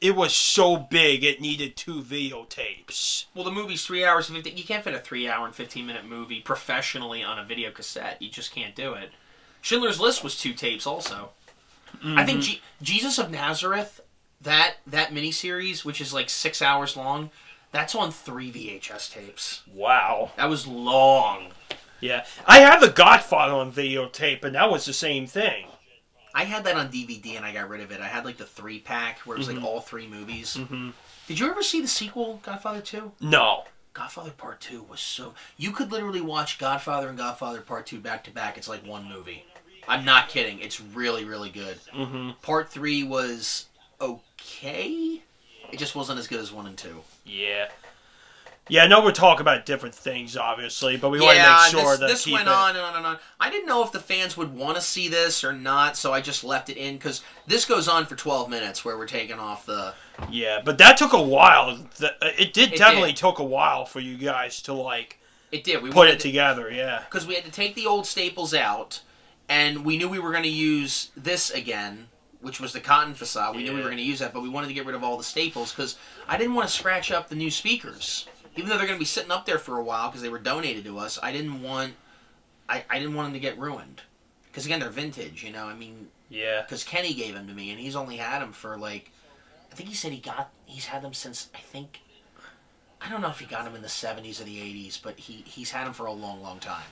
S2: it was so big it needed 2 videotapes.
S1: Well, the movie's 3 hours and 15. You can't fit a 3-hour and 15-minute movie professionally on a video cassette. You just can't do it. Schindler's List was 2 tapes also. Mm-hmm. I think Jesus of Nazareth, that miniseries, which is like 6 hours long, that's on 3 VHS tapes.
S2: Wow.
S1: That was long.
S2: Yeah. I had The Godfather on videotape, and that was the same thing.
S1: I had that on DVD, and I got rid of it. I had like the 3-pack, where it was like all 3 movies. Mm-hmm. Did you ever see the sequel, Godfather 2?
S2: No.
S1: Godfather Part 2 was so... You could literally watch Godfather and Godfather Part 2 back to back. It's like one movie. I'm not kidding. It's really, really good. Mm-hmm. Part 3 was okay. It just wasn't as good as 1 and 2.
S2: Yeah. Yeah, I know we're talking about different things, obviously, but we want to make sure that
S1: this went on and on and on. I didn't know if the fans would want to see this or not, so I just left it in, because this goes on for 12 minutes, where we're taking off the...
S2: Yeah, but that took a while. It definitely took a while for you guys to, like...
S1: It did. We
S2: put it together, yeah.
S1: Because we had to take the old staples out, and we knew we were going to use this again, which was the cotton facade. We knew we were going to use that, but we wanted to get rid of all the staples, because I didn't want to scratch up the new speakers. Even though they're going to be sitting up there for a while because they were donated to us, I didn't want them to get ruined. Because again, they're vintage, you know. I mean,
S2: yeah.
S1: Because Kenny gave them to me, and he's only had them for like, I think he said he's had them since I don't know if he got them in the 70s or the 80s, but he's had them for a long, long time.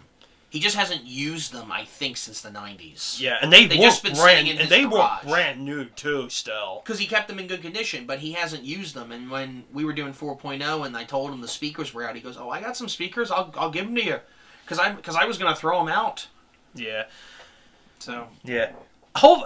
S1: He just hasn't used them, I think, since the 90s.
S2: Yeah, and they
S1: just been sitting in his garage.
S2: Were brand new too, still.
S1: Because he kept them in good condition, but he hasn't used them. And when we were doing 4.0, and I told him the speakers were out, he goes, "Oh, I got some speakers. I'll give them to you," because I was gonna throw them out.
S2: Yeah.
S1: So.
S2: Yeah.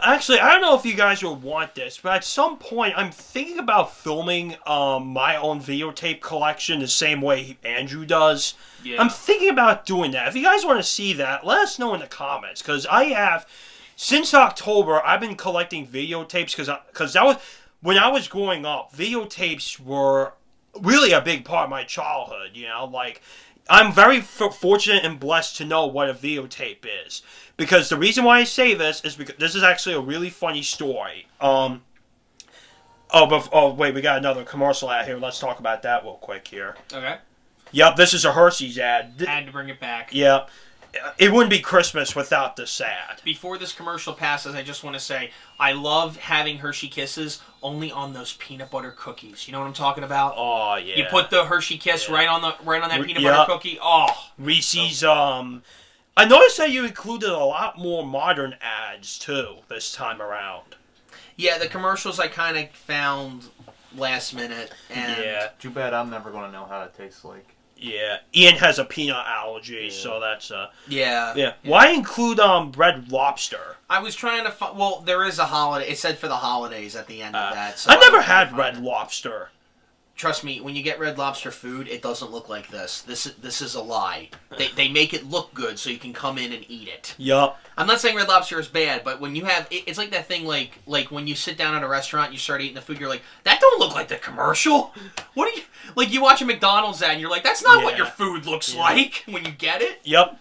S2: Actually, I don't know if you guys would want this, but at some point, I'm thinking about filming my own videotape collection the same way Andrew does. Yeah. I'm thinking about doing that. If you guys want to see that, let us know in the comments, because I have, since October, I've been collecting videotapes, because that was, when I was growing up, videotapes were really a big part of my childhood, you know, like, I'm very fortunate and blessed to know what a videotape is. Because the reason why I say this is because this is actually a really funny story. Wait, we got another commercial ad here. Let's talk about that real quick here.
S1: Okay.
S2: Yep, this is a Hershey's ad.
S1: Had to bring it back.
S2: Yep. It wouldn't be Christmas without this ad.
S1: Before this commercial passes, I just want to say, I love having Hershey Kisses only on those peanut butter cookies. You know what I'm talking about?
S2: Oh, yeah.
S1: You put the Hershey Kiss right on that peanut butter cookie. Oh.
S2: Reese's, I noticed that you included a lot more modern ads, too, this time around.
S1: Yeah, the commercials I kind of found last minute. And
S2: yeah.
S3: Too bad I'm never going to know how it tastes like.
S2: Yeah. Ian has a peanut allergy, so that's,
S1: Yeah.
S2: Why include, Red Lobster?
S1: I was trying to well, there is a holiday. It said for the holidays at the end of that. So
S2: I never had Red Lobster.
S1: Trust me, when you get Red Lobster food, it doesn't look like this. This is a lie. They make it look good so you can come in and eat it.
S2: Yup.
S1: I'm not saying Red Lobster is bad, but when you have... It's like that thing like when you sit down at a restaurant, you start eating the food, you're like, that don't look like the commercial. What are you... Like, you watch a McDonald's ad, and you're like, that's not what your food looks like when you get it.
S2: Yep.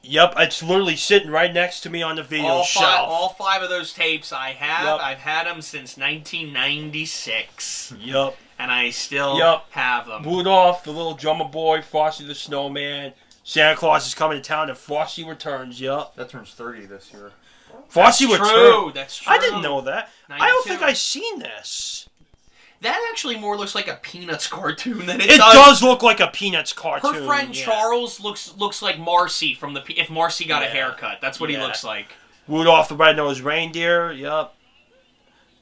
S2: It's literally sitting right next to me on the video shelf.
S1: All 5 of those tapes I have. Yep. I've had them since 1996.
S2: Yep.
S1: And I still have them.
S2: Rudolph, the little drummer boy, Frosty the Snowman, Santa Claus is coming to town, and Frosty returns. Yep.
S3: That turns 30 this year.
S2: Frosty returns.
S1: That's true.
S2: I didn't know that.
S1: 92.
S2: I don't think I've seen this.
S1: That actually more looks like a Peanuts cartoon than it
S2: does. It does look like a Peanuts cartoon.
S1: Her friend Charles looks like Marcy from if Marcy got a haircut. That's what he looks like.
S2: Rudolph the Red-Nosed Reindeer. Yep.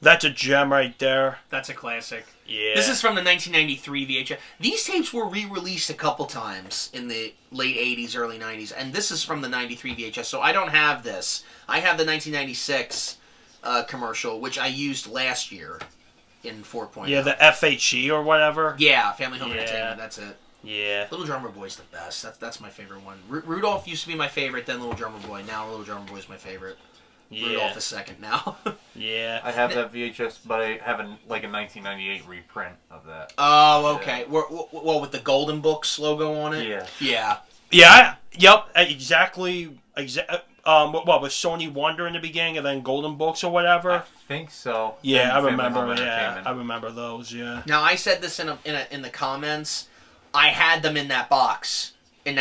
S2: That's a gem right there.
S1: That's a classic.
S2: Yeah.
S1: This is from the 1993 VHS. These tapes were re-released a couple times in the late 80s, early 90s, and this is from the 93 VHS, so I don't have this. I have the 1996 commercial, which I used last year in 4.0.
S2: Yeah, the FHE or whatever.
S1: Yeah, Family Home Entertainment, that's it.
S2: Yeah.
S1: Little Drummer Boy's the best. That's my favorite one. Rudolph used to be my favorite, then Little Drummer Boy. Now Little Drummer Boy's my favorite.
S2: Yeah.
S1: Rudolph is second now.
S2: Yeah.
S3: I have that VHS, but I have a 1998 reprint of that.
S1: Oh, okay. Well, with the Golden Books logo on it?
S3: Yeah.
S1: Yeah.
S2: Yeah. Yep. Exactly. What was Sony Wonder in the beginning, and then Golden Books or whatever?
S3: I think so.
S2: Yeah, I
S3: Family
S2: remember.
S3: Home
S2: Yeah,
S3: Entertainment.
S2: I remember those. Yeah.
S1: Now, I said this in the comments. I had them in that box. I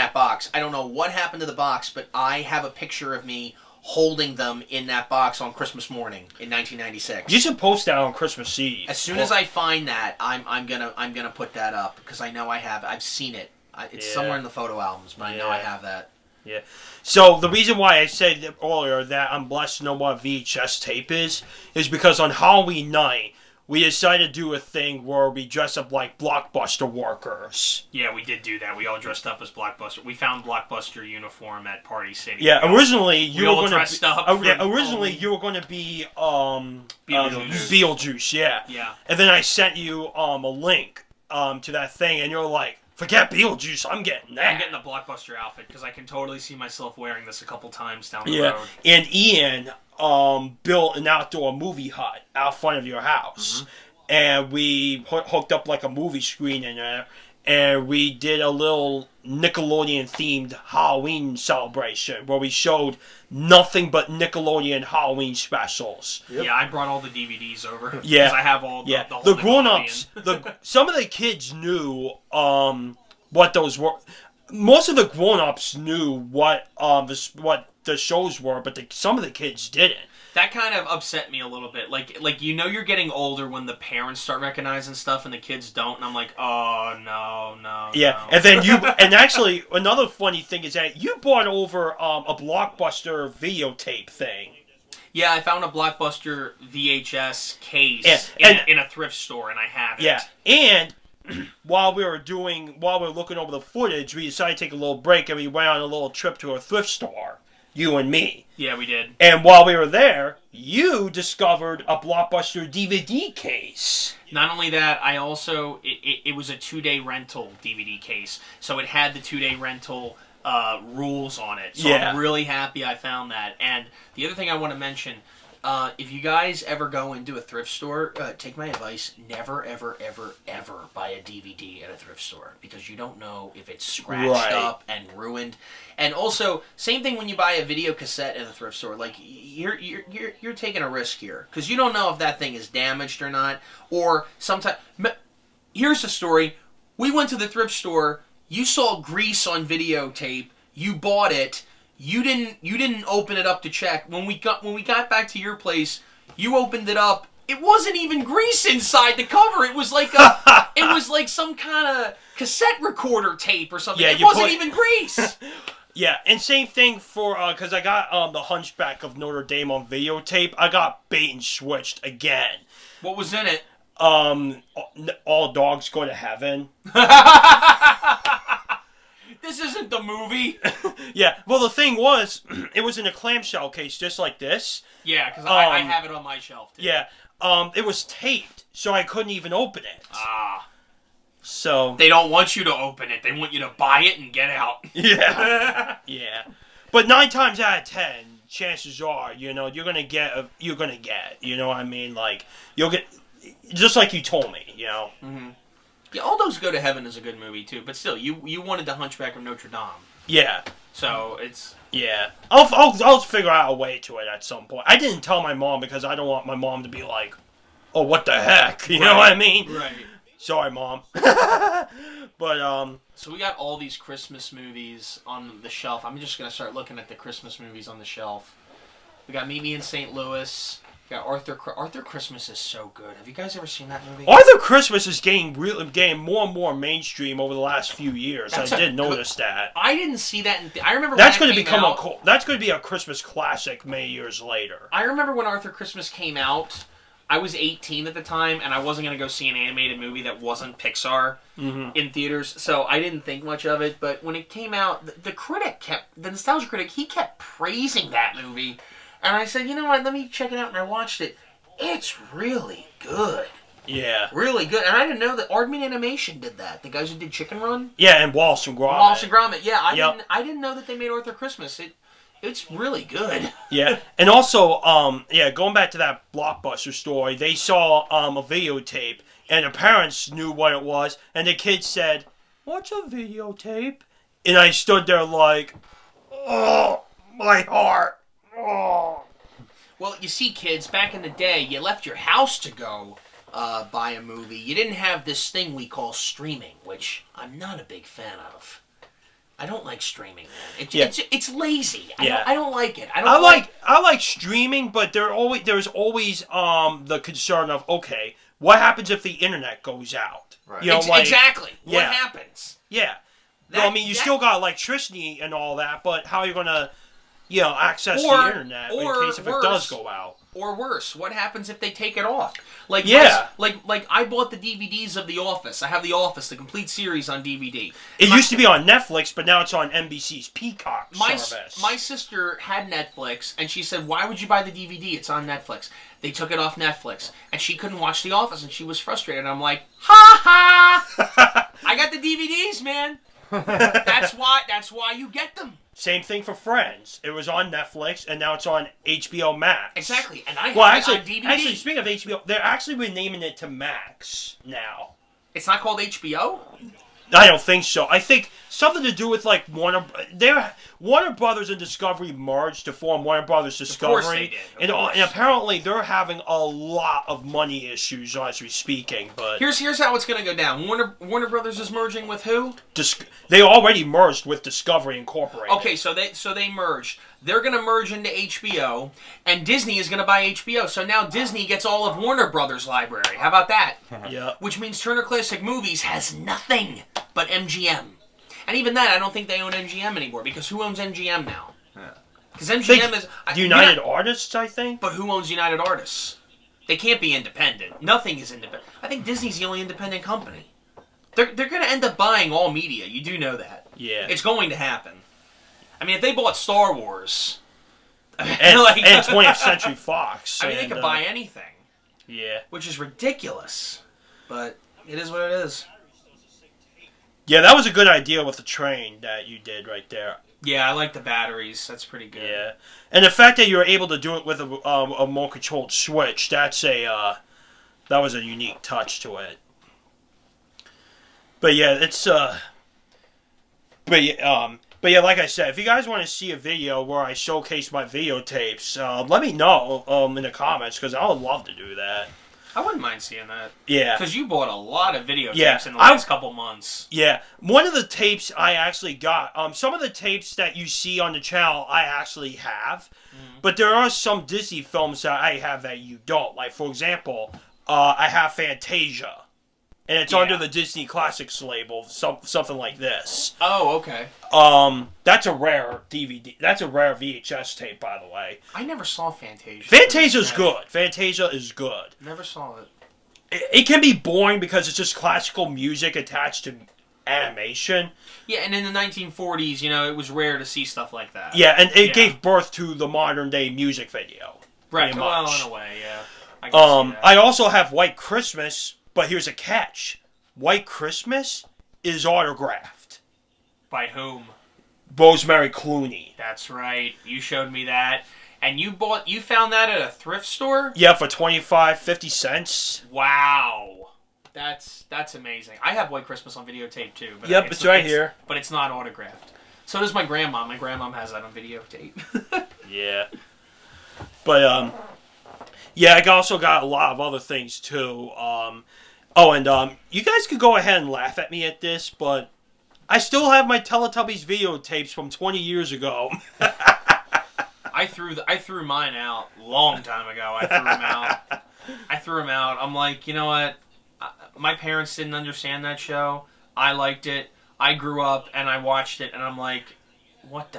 S1: don't know what happened to the box, but I have a picture of me holding them in that box on Christmas morning in 1996.
S2: You should post that on Christmas Eve.
S1: As soon as I find that, I'm gonna put that up because I know I've seen it. It's somewhere in the photo albums, but I know I have that.
S2: Yeah. So the reason why I said earlier that I'm blessed to know what VHS tape is because on Halloween night we decided to do a thing where we dress up like Blockbuster workers.
S1: Yeah, we did do that. We all dressed up as Blockbuster. We found Blockbuster uniform at Party City.
S2: Yeah, originally you were going to
S1: dressed up.
S2: originally you were going to be Beetlejuice. Yeah.
S1: Yeah.
S2: And then I sent you a link to that thing, and you're like, forget Beetlejuice, I'm getting that.
S1: I'm getting the Blockbuster outfit because I can totally see myself wearing this a couple times down the
S2: Yeah.
S1: road.
S2: And Ian built an outdoor movie hut out front of your house, and we hooked up like a movie screen in there, and we did a little Nickelodeon themed Halloween celebration where we showed nothing but Nickelodeon Halloween specials.
S3: Yep.
S1: Yeah, I brought all the DVDs over.
S2: Yeah.
S1: Because I have all the,
S2: Yeah,
S1: the whole
S2: the grown-ups,
S1: Nickelodeon.
S2: some of the kids knew what those were. Most of the grown-ups knew what the shows were, but some of the kids didn't.
S1: That kind of upset me a little bit. Like you're getting older when the parents start recognizing stuff and the kids don't, and I'm like, oh no.
S2: Yeah,
S1: no.
S2: and then and actually another funny thing is that you brought over a Blockbuster videotape thing.
S1: Yeah, I found a Blockbuster VHS case
S2: Yeah,
S1: in a thrift store, and I have it.
S2: Yeah, and while we were looking over the footage, we decided to take a little break, and we went on a little trip to a thrift store, you and me.
S1: Yeah, we did.
S2: And while we were there, you discovered a Blockbuster DVD case.
S1: Not only that, I also it was a 2-day rental DVD case, so it had the 2-day rental rules on it. So
S2: Yeah.
S1: I'm really happy I found that. And the other thing I want to mention, if you guys ever go into a thrift store, take my advice: never, ever, ever, ever buy a DVD at a thrift store because you don't know if it's scratched up and ruined. And also, same thing when you buy a video cassette in a thrift store. Like you're taking a risk here because you don't know if that thing is damaged or not. Or sometimes, here's the story: we went to the thrift store. You saw grease on videotape. You bought it. You didn't open it up to check. When we got back to your place, you opened it up. It wasn't even grease inside the cover. It was like some kind of cassette recorder tape or something.
S2: Yeah,
S1: it wasn't even grease.
S2: Yeah, and same thing for because I got the Hunchback of Notre Dame on videotape. I got bait and switched again.
S1: What was in it?
S2: All dogs go to heaven.
S1: This isn't the movie.
S2: Yeah, well the thing was, it was in a clamshell case just like this.
S1: Yeah, because I have it on my shelf too.
S2: Yeah, it was taped, so I couldn't even open it.
S1: Ah.
S2: So
S1: They don't want you to open it. They want you to buy it and get out.
S2: yeah, yeah. But 9 times out of 10, chances are, you're gonna get. You know what I mean? Like you'll get, just like you told me.
S1: Mm-hmm. Yeah, All Dogs Go to Heaven is a good movie too, but still, you wanted the Hunchback of Notre Dame.
S2: Yeah.
S1: So it's.
S2: Yeah. I'll figure out a way to it at some point. I didn't tell my mom because I don't want my mom to be like, oh, what the heck? You know what I mean?
S1: Right.
S2: Sorry, Mom. But,
S1: So we got all these Christmas movies on the shelf. I'm just going to start looking at the Christmas movies on the shelf. We got Meet Me in St. Louis. We got Arthur Christmas is so good. Have you guys ever seen that movie?
S2: Arthur Christmas is getting more and more mainstream over the last few years. I did notice that.
S1: I didn't see that. I remember
S2: that's
S1: when
S2: going to become
S1: out.
S2: that's going to be a Christmas classic many years later.
S1: I remember when Arthur Christmas came out. I was 18 at the time, and I wasn't going to go see an animated movie that wasn't Pixar in theaters, so I didn't think much of it. But when it came out, the nostalgia critic, he kept praising that movie. And I said, you know what, let me check it out, and I watched it. It's really good.
S2: Yeah.
S1: Really good. And I didn't know that Aardman Animation did that. The guys who did Chicken Run.
S2: Yeah, and Wallace and Gromit.
S1: Wallace and Gromit. Yeah, I didn't know that they made Arthur Christmas. It's really good.
S2: Yeah, and also, going back to that Blockbuster story, they saw a videotape, and the parents knew what it was, and the kid said, "What's a videotape?" And I stood there like, oh, my heart. Oh.
S1: Well, you see, kids, back in the day, you left your house to go buy a movie. You didn't have this thing we call streaming, which I'm not a big fan of. I don't like streaming, man. It's lazy. I don't like it.
S2: I like streaming, but there's always the concern of, okay, what happens if the internet goes out?
S3: Right.
S2: You know,
S1: exactly. What happens?
S2: Yeah. You still got electricity and all that, but how are you going to, access the internet in case if it does go out?
S1: Or worse, what happens if they take it off? Like I bought the DVDs of The Office. I have The Office, the complete series on DVD.
S2: It used to be on Netflix, but now it's on NBC's Peacock service.
S1: My sister had Netflix, and she said, "Why would you buy the DVD? It's on Netflix." They took it off Netflix, and she couldn't watch The Office, and she was frustrated. And I'm like, "Ha ha! I got the DVDs, man. That's why you get them."
S2: Same thing for Friends. It was on Netflix, and now it's on HBO Max.
S1: Exactly, and I have it on DVD.
S2: Actually, speaking of HBO, they're actually renaming it to Max now.
S1: It's not called HBO?
S2: I don't think so. I think something to do with like Warner Brothers and Discovery merged to form Warner Brothers Discovery.
S1: Of course they did.
S2: And apparently they're having a lot of money issues as we're speaking. But
S1: here's how it's going to go down. Warner Brothers is merging with who?
S2: They already merged with Discovery Incorporated.
S1: Okay, so they merged. They're going to merge into HBO, and Disney is going to buy HBO. So now Disney gets all of Warner Brothers' library. How about that?
S2: Yeah.
S1: Which means Turner Classic Movies has nothing but MGM. And even that, I don't think they own MGM anymore, because who owns MGM now? Because MGM is...
S2: United Artists, I think?
S1: But who owns United Artists? They can't be independent. Nothing is independent. I think Disney's the only independent company. They're going to end up buying all media. You do know that.
S2: Yeah.
S1: It's going to happen. I mean, if they bought Star Wars...
S2: and 20th Century Fox.
S1: They could buy anything.
S2: Yeah.
S1: Which is ridiculous. But it is what it is.
S2: Yeah, that was a good idea with the train that you did right there.
S1: Yeah, I like the batteries. That's pretty good.
S2: Yeah. And the fact that you were able to do it with a more controlled switch, that was a unique touch to it. But yeah, it's But yeah, like I said, if you guys want to see a video where I showcase my videotapes, let me know in the comments, because I would love to do that.
S1: I wouldn't mind seeing that.
S2: Yeah.
S1: Because you bought a lot of videotapes in the last couple months.
S2: Yeah. One of the tapes I actually got, some of the tapes that you see on the channel I actually have, but there are some Disney films that I have that you don't. Like, for example, I have Fantasia. And it's under the Disney Classics label, something like this.
S1: Oh, okay.
S2: That's a rare DVD. That's a rare VHS tape, by the way.
S1: I never saw Fantasia.
S2: Fantasia's good. Fantasia is good.
S1: Never saw it.
S2: It can be boring because it's just classical music attached to animation.
S1: Yeah, and in the 1940s, it was rare to see stuff like that.
S2: Yeah, and it gave birth to the modern day music video.
S1: Right.
S2: Well,
S1: in a way, yeah. I can see that.
S2: I also have White Christmas. But here's a catch. White Christmas is autographed.
S1: By whom?
S2: Rosemary Clooney.
S1: That's right. You showed me that. And you found that at a thrift store?
S2: Yeah, for 50 cents.
S1: Wow. That's amazing. I have White Christmas on videotape too. But
S2: yep, it's right here.
S1: But it's not autographed. So does my grandma. My grandma has that on videotape.
S2: Yeah. But, yeah, I also got a lot of other things too. You guys could go ahead and laugh at me at this, but I still have my Teletubbies videotapes from 20 years ago.
S1: I threw mine out a long time ago. I threw them out. I'm like, you know what? My parents didn't understand that show. I liked it. I grew up and I watched it, and I'm like, what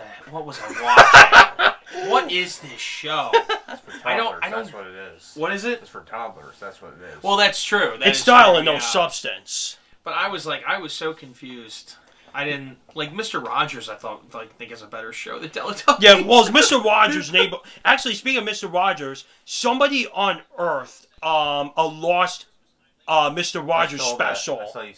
S1: was I watching? What is this show?
S3: It's for toddlers,
S1: I don't.
S3: That's what it is.
S1: What is it?
S3: It's for toddlers. That's what it is.
S1: Well, that's true.
S2: It's style and no substance.
S1: But I was so confused. I didn't like Mr. Rogers. I think is a better show than Teletubbies.
S2: Yeah, well, Mr. Rogers' neighbor. Actually, speaking of Mr. Rogers, somebody unearthed a lost Mr. Rogers special.
S3: I saw you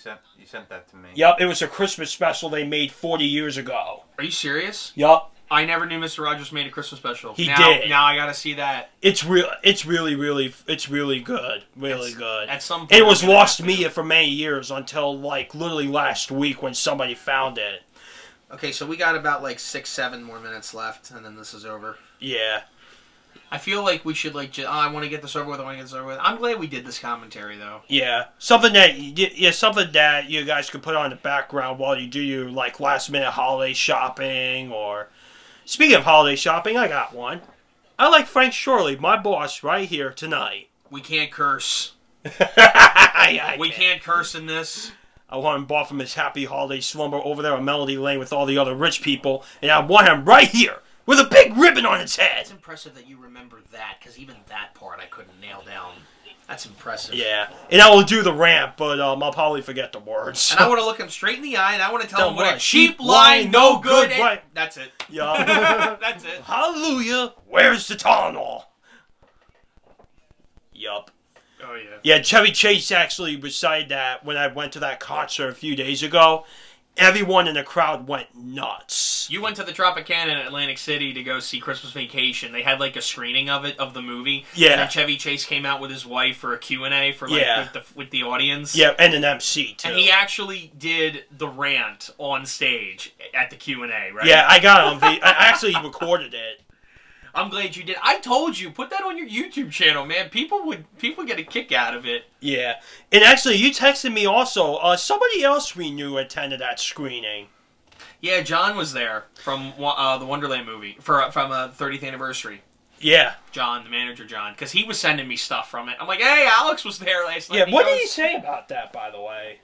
S3: sent that to me.
S2: Yep, it was a Christmas special they made 40 years ago.
S1: Are you serious?
S2: Yep.
S1: I never knew Mr. Rogers made a Christmas special.
S2: He did.
S1: Now I gotta see that.
S2: It's really good. Really good.
S1: At some point,
S2: it was lost media for many years until like literally last week when somebody found it.
S1: Okay, so we got about like 6-7 more minutes left, and then this is over.
S2: Yeah.
S1: I feel like we should I want to get this over with. I'm glad we did this commentary though.
S2: Yeah, something that you guys could put on the background while you do your like last minute holiday shopping. Or speaking of holiday shopping, I got one. I like Frank Shorley, my boss, right here tonight.
S1: We can't curse. We can't curse in this.
S2: I want him bought from his happy holiday slumber over there on Melody Lane with all the other rich people, and I want him right here with a big ribbon on its head.
S1: It's impressive that you remember that, because even that part I couldn't nail down. That's impressive.
S2: Yeah, and I will do the rant, but I'll probably forget the words.
S1: And I want to look him straight in the eye, and I want to tell him what a cheap line, no good.
S2: Right.
S1: That's it.
S2: Yeah.
S1: That's it.
S2: Hallelujah. Where's the Tylenol? Yup.
S1: Oh, yeah.
S2: Yeah, Chevy Chase actually recited that when I went to that concert a few days ago. Everyone in the crowd went nuts.
S1: You went to the Tropicana in Atlantic City to go see Christmas Vacation. They had like a screening of it, of the movie.
S2: Yeah.
S1: And then Chevy Chase came out with his wife for a Q&A for with the audience.
S2: Yeah, and an MC too.
S1: And he actually did the rant on stage at the Q&A, right?
S2: Yeah, I got it on video. I actually recorded it.
S1: I'm glad you did. I told you, put that on your YouTube channel, man. People get a kick out of it.
S2: Yeah. And actually, you texted me also. Somebody else we knew attended that screening.
S1: Yeah, John was there from the Wonderland movie from 30th anniversary.
S2: Yeah.
S1: John, the manager John, because he was sending me stuff from it. I'm like, hey, Alex was there last night.
S2: Yeah, what did he say about that, by the way?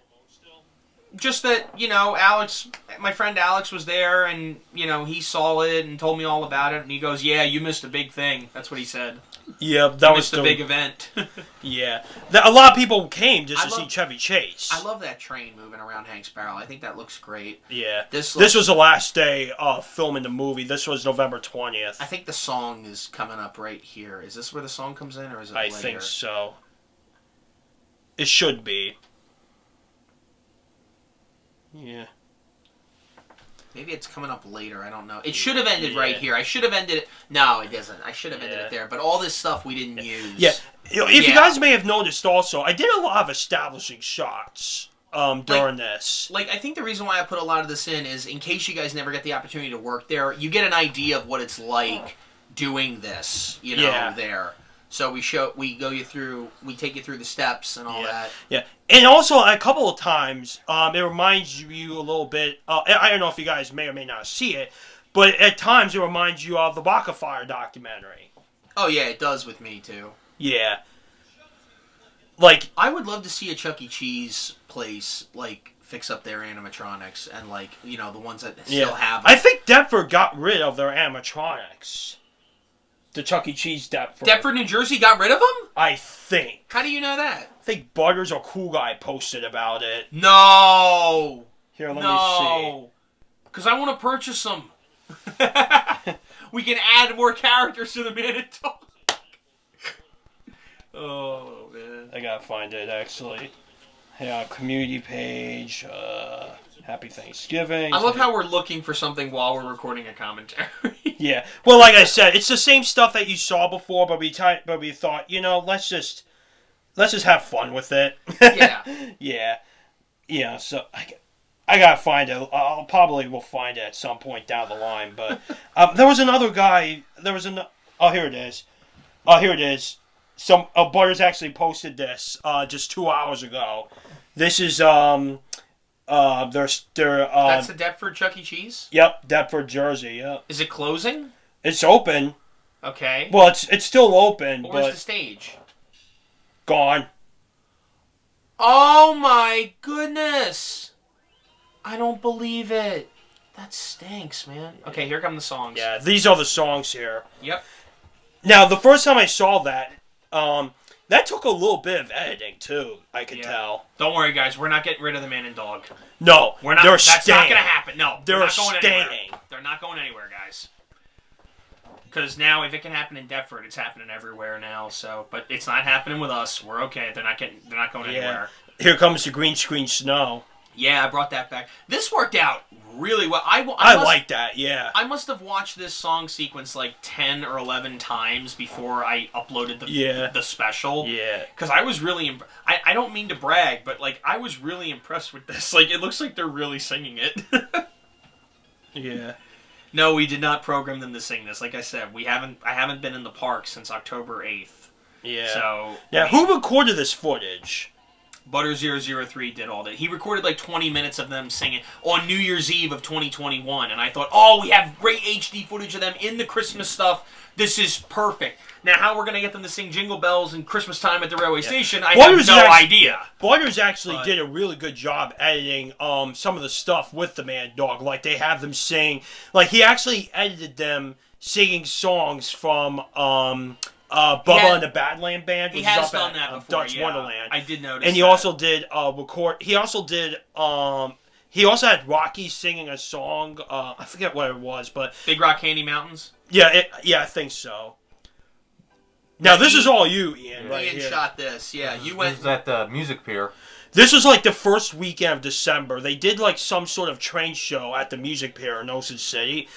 S1: Just that, Alex, my friend Alex was there, and, he saw it and told me all about it, and he goes, yeah, you missed a big thing. That's what he said.
S2: Yeah, that was
S1: the big event.
S2: Yeah. A lot of people came just to see Chevy Chase.
S1: I love that train moving around Hank's Barrel. I think that looks great.
S2: Yeah. This was the last day of filming the movie. This was November 20th.
S1: I think the song is coming up right here. Is this where the song comes in, or is it later?
S2: I think so. It should be. Yeah.
S1: Maybe it's coming up later. I don't know. It should have ended right here. I should have ended it. No, it doesn't. I should have ended it there. But all this stuff we didn't use.
S2: Yeah. If you guys may have noticed also, I did a lot of establishing shots during this.
S1: I think the reason why I put a lot of this in case you guys never get the opportunity to work there, you get an idea of what it's like doing this, there. So we take you through the steps and all that. Yeah.
S2: And also, a couple of times, it reminds you a little bit, I don't know if you guys may or may not see it, but at times it reminds you of the Blockbuster documentary.
S1: Oh, yeah, it does with me, too.
S2: Yeah.
S1: I would love to see a Chuck E. Cheese place, fix up their animatronics and, the ones that still have them.
S2: I think Deptford got rid of their animatronics. The Chuck E. Cheese Deptford.
S1: Deptford, New Jersey got rid of them?
S2: I think.
S1: How do you know that?
S2: I think Butters or Cool Guy posted about it.
S1: No!
S2: Here, let me see.
S1: Because I want to purchase them. We can add more characters to the Manitou. Oh, man.
S2: I gotta find it, actually. Yeah, community page, Happy Thanksgiving.
S1: I love how we're looking for something while we're recording a commentary.
S2: Yeah. Well, like I said, it's the same stuff that you saw before, but we thought, let's just have fun with it.
S1: Yeah.
S2: Yeah. Yeah, so I gotta find it. I'll probably will find it at some point down the line, but there was another guy, oh, here it is. Here it is. Some Butters actually posted this just 2 hours ago. This is that's
S1: the Deptford Chuck E. Cheese?
S2: Yep, Deptford, Jersey. Yep.
S1: Is it closing?
S2: It's open.
S1: Okay.
S2: Well, it's still open.
S1: Where's the stage?
S2: Gone.
S1: Oh my goodness! I don't believe it. That stinks, man. Okay, here come the songs.
S2: Yeah, these are the songs here.
S1: Yep.
S2: Now, the first time I saw that, that took a little bit of editing, too, I can tell.
S1: Don't worry, guys. We're not getting rid of the man and dog.
S2: No,
S1: we're not. That's
S2: staying.
S1: Not going to happen. No,
S2: they're
S1: not going
S2: staying.
S1: Anywhere. They're not going anywhere, guys. Because now, if it can happen in Deptford, it's happening everywhere now. So, but it's not happening with us. We're okay. They're not going anywhere.
S2: Here comes the green screen snow.
S1: Yeah, I brought that back. This worked out really well. I
S2: like that. Yeah.
S1: I must have watched this song sequence like 10 or 11 times before I uploaded the special.
S2: Yeah.
S1: Because I was really I don't mean to brag, but like I was really impressed with this. Like it looks like they're really singing it.
S2: Yeah.
S1: No, we did not program them to sing this. Like I said, I haven't been in the park since October 8th.
S2: Yeah.
S1: So
S2: now, who recorded this footage?
S1: Butter003 did all that. He recorded like 20 minutes of them singing on New Year's Eve of 2021, and I thought, oh, we have great HD footage of them in the Christmas stuff. This is perfect. Now, how we're going to get them to sing Jingle Bells and Christmas Time at the railway station, I have no idea.
S2: Butters actually did a really good job editing some of the stuff with the Man Dog. Like, they have them sing. Like, he actually edited them singing songs from Bubba and the Badland Band, which
S1: he has
S2: is up
S1: done
S2: at
S1: that before,
S2: Dutch Wonderland.
S1: I did notice.
S2: And he also did record. He also did. He also had Rocky singing a song. I forget what it was, but
S1: Big Rock Candy Mountains.
S2: Yeah, I think so. Now this is all you, Ian. Right
S1: Ian
S2: here.
S1: shot this. Yeah, you went.
S3: This is at the Music Pier.
S2: This was like the first weekend of December. They did like some sort of train show at the Music Pier in Ocean City.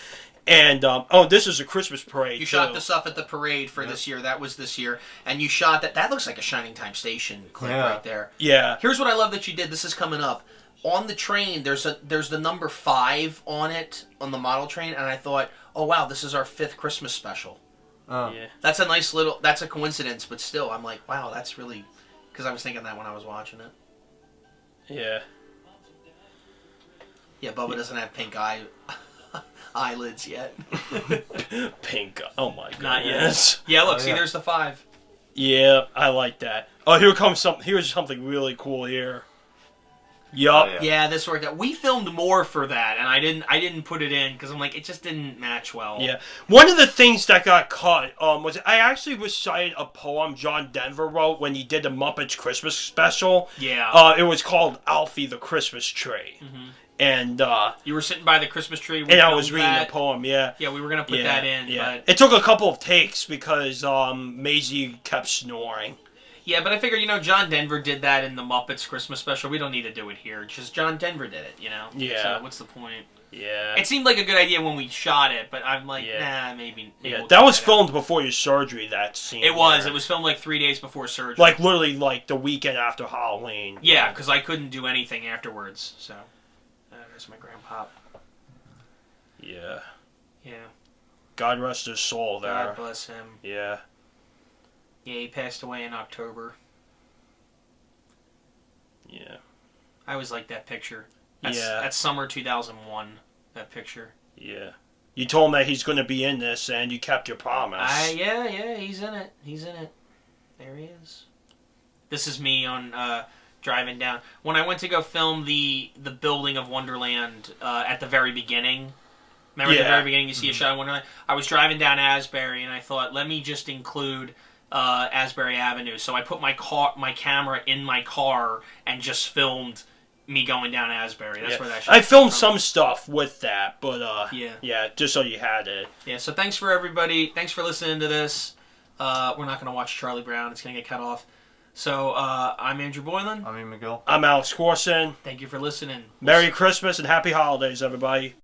S2: And, this is a Christmas parade,
S1: You shot the stuff at the parade for this year. That was this year. And you shot that. That looks like a Shining Time Station clip right there.
S2: Yeah.
S1: Here's what I love that you did. This is coming up. On the train, there's the number 5 on it, on the model train. And I thought, oh, wow, this is our 5th Christmas special.
S3: Oh.
S2: Yeah.
S1: That's a nice little, that's a coincidence. But still, I'm like, wow, that's really, because I was thinking that when I was watching it.
S2: Yeah.
S1: Yeah, Bubba doesn't have pink eyelids yet.
S2: Pink. Oh my god.
S1: Not yet. Yeah, look, see, there's the 5.
S2: Yeah, I like that. Oh, here's something really cool here. Yup.
S3: Oh,
S1: yeah, this worked out. We filmed more for that, and I didn't put it in because I'm like, it just didn't match well.
S2: Yeah. One of the things that got cut was I actually recited a poem John Denver wrote when he did the Muppets Christmas special.
S1: Yeah.
S2: It was called Alfie the Christmas Tree.
S1: Mm-hmm.
S2: And
S1: you were sitting by the Christmas tree.
S2: And I was reading the poem. Yeah.
S1: Yeah, we were gonna put that in.
S2: Yeah.
S1: But
S2: it took a couple of takes because Maisie kept snoring.
S1: Yeah, but I figure, John Denver did that in the Muppets Christmas special. We don't need to do it here. Just John Denver did it,
S2: Yeah.
S1: So what's the point?
S2: Yeah.
S1: It seemed like a good idea when we shot it, but I'm like, nah, maybe
S2: yeah, that was filmed before your surgery, that scene.
S1: It was. It was filmed like 3 days before surgery.
S2: Like, literally, like, the weekend after Halloween.
S1: Yeah, because I couldn't do anything afterwards, so. There's my grandpa.
S2: Yeah.
S1: Yeah.
S2: God rest his soul there.
S1: God bless him.
S2: Yeah.
S1: Yeah, he passed away in October.
S2: Yeah.
S1: I always liked that picture.
S2: Yeah.
S1: That's summer 2001, that picture.
S2: Yeah. You told him that he's going to be in this, and you kept your promise.
S1: Yeah, he's in it. He's in it. There he is. This is me on driving down. When I went to go film the building of Wonderland at the very beginning, remember at the very beginning you see a shot of Wonderland? I was driving down Asbury, and I thought, let me just include Asbury Avenue. So I put my camera in my car and just filmed me going down Asbury. That's where that shot
S2: I filmed some stuff with that, but yeah, just so you had it.
S1: Yeah, so thanks for everybody. Thanks for listening to this. We're not going to watch Charlie Brown. It's going to get cut off. So, I'm Andrew Boylan.
S3: I'm Ian McGill.
S2: I'm Alex Corson.
S1: Thank you for listening.
S2: Merry Christmas and Happy Holidays, everybody.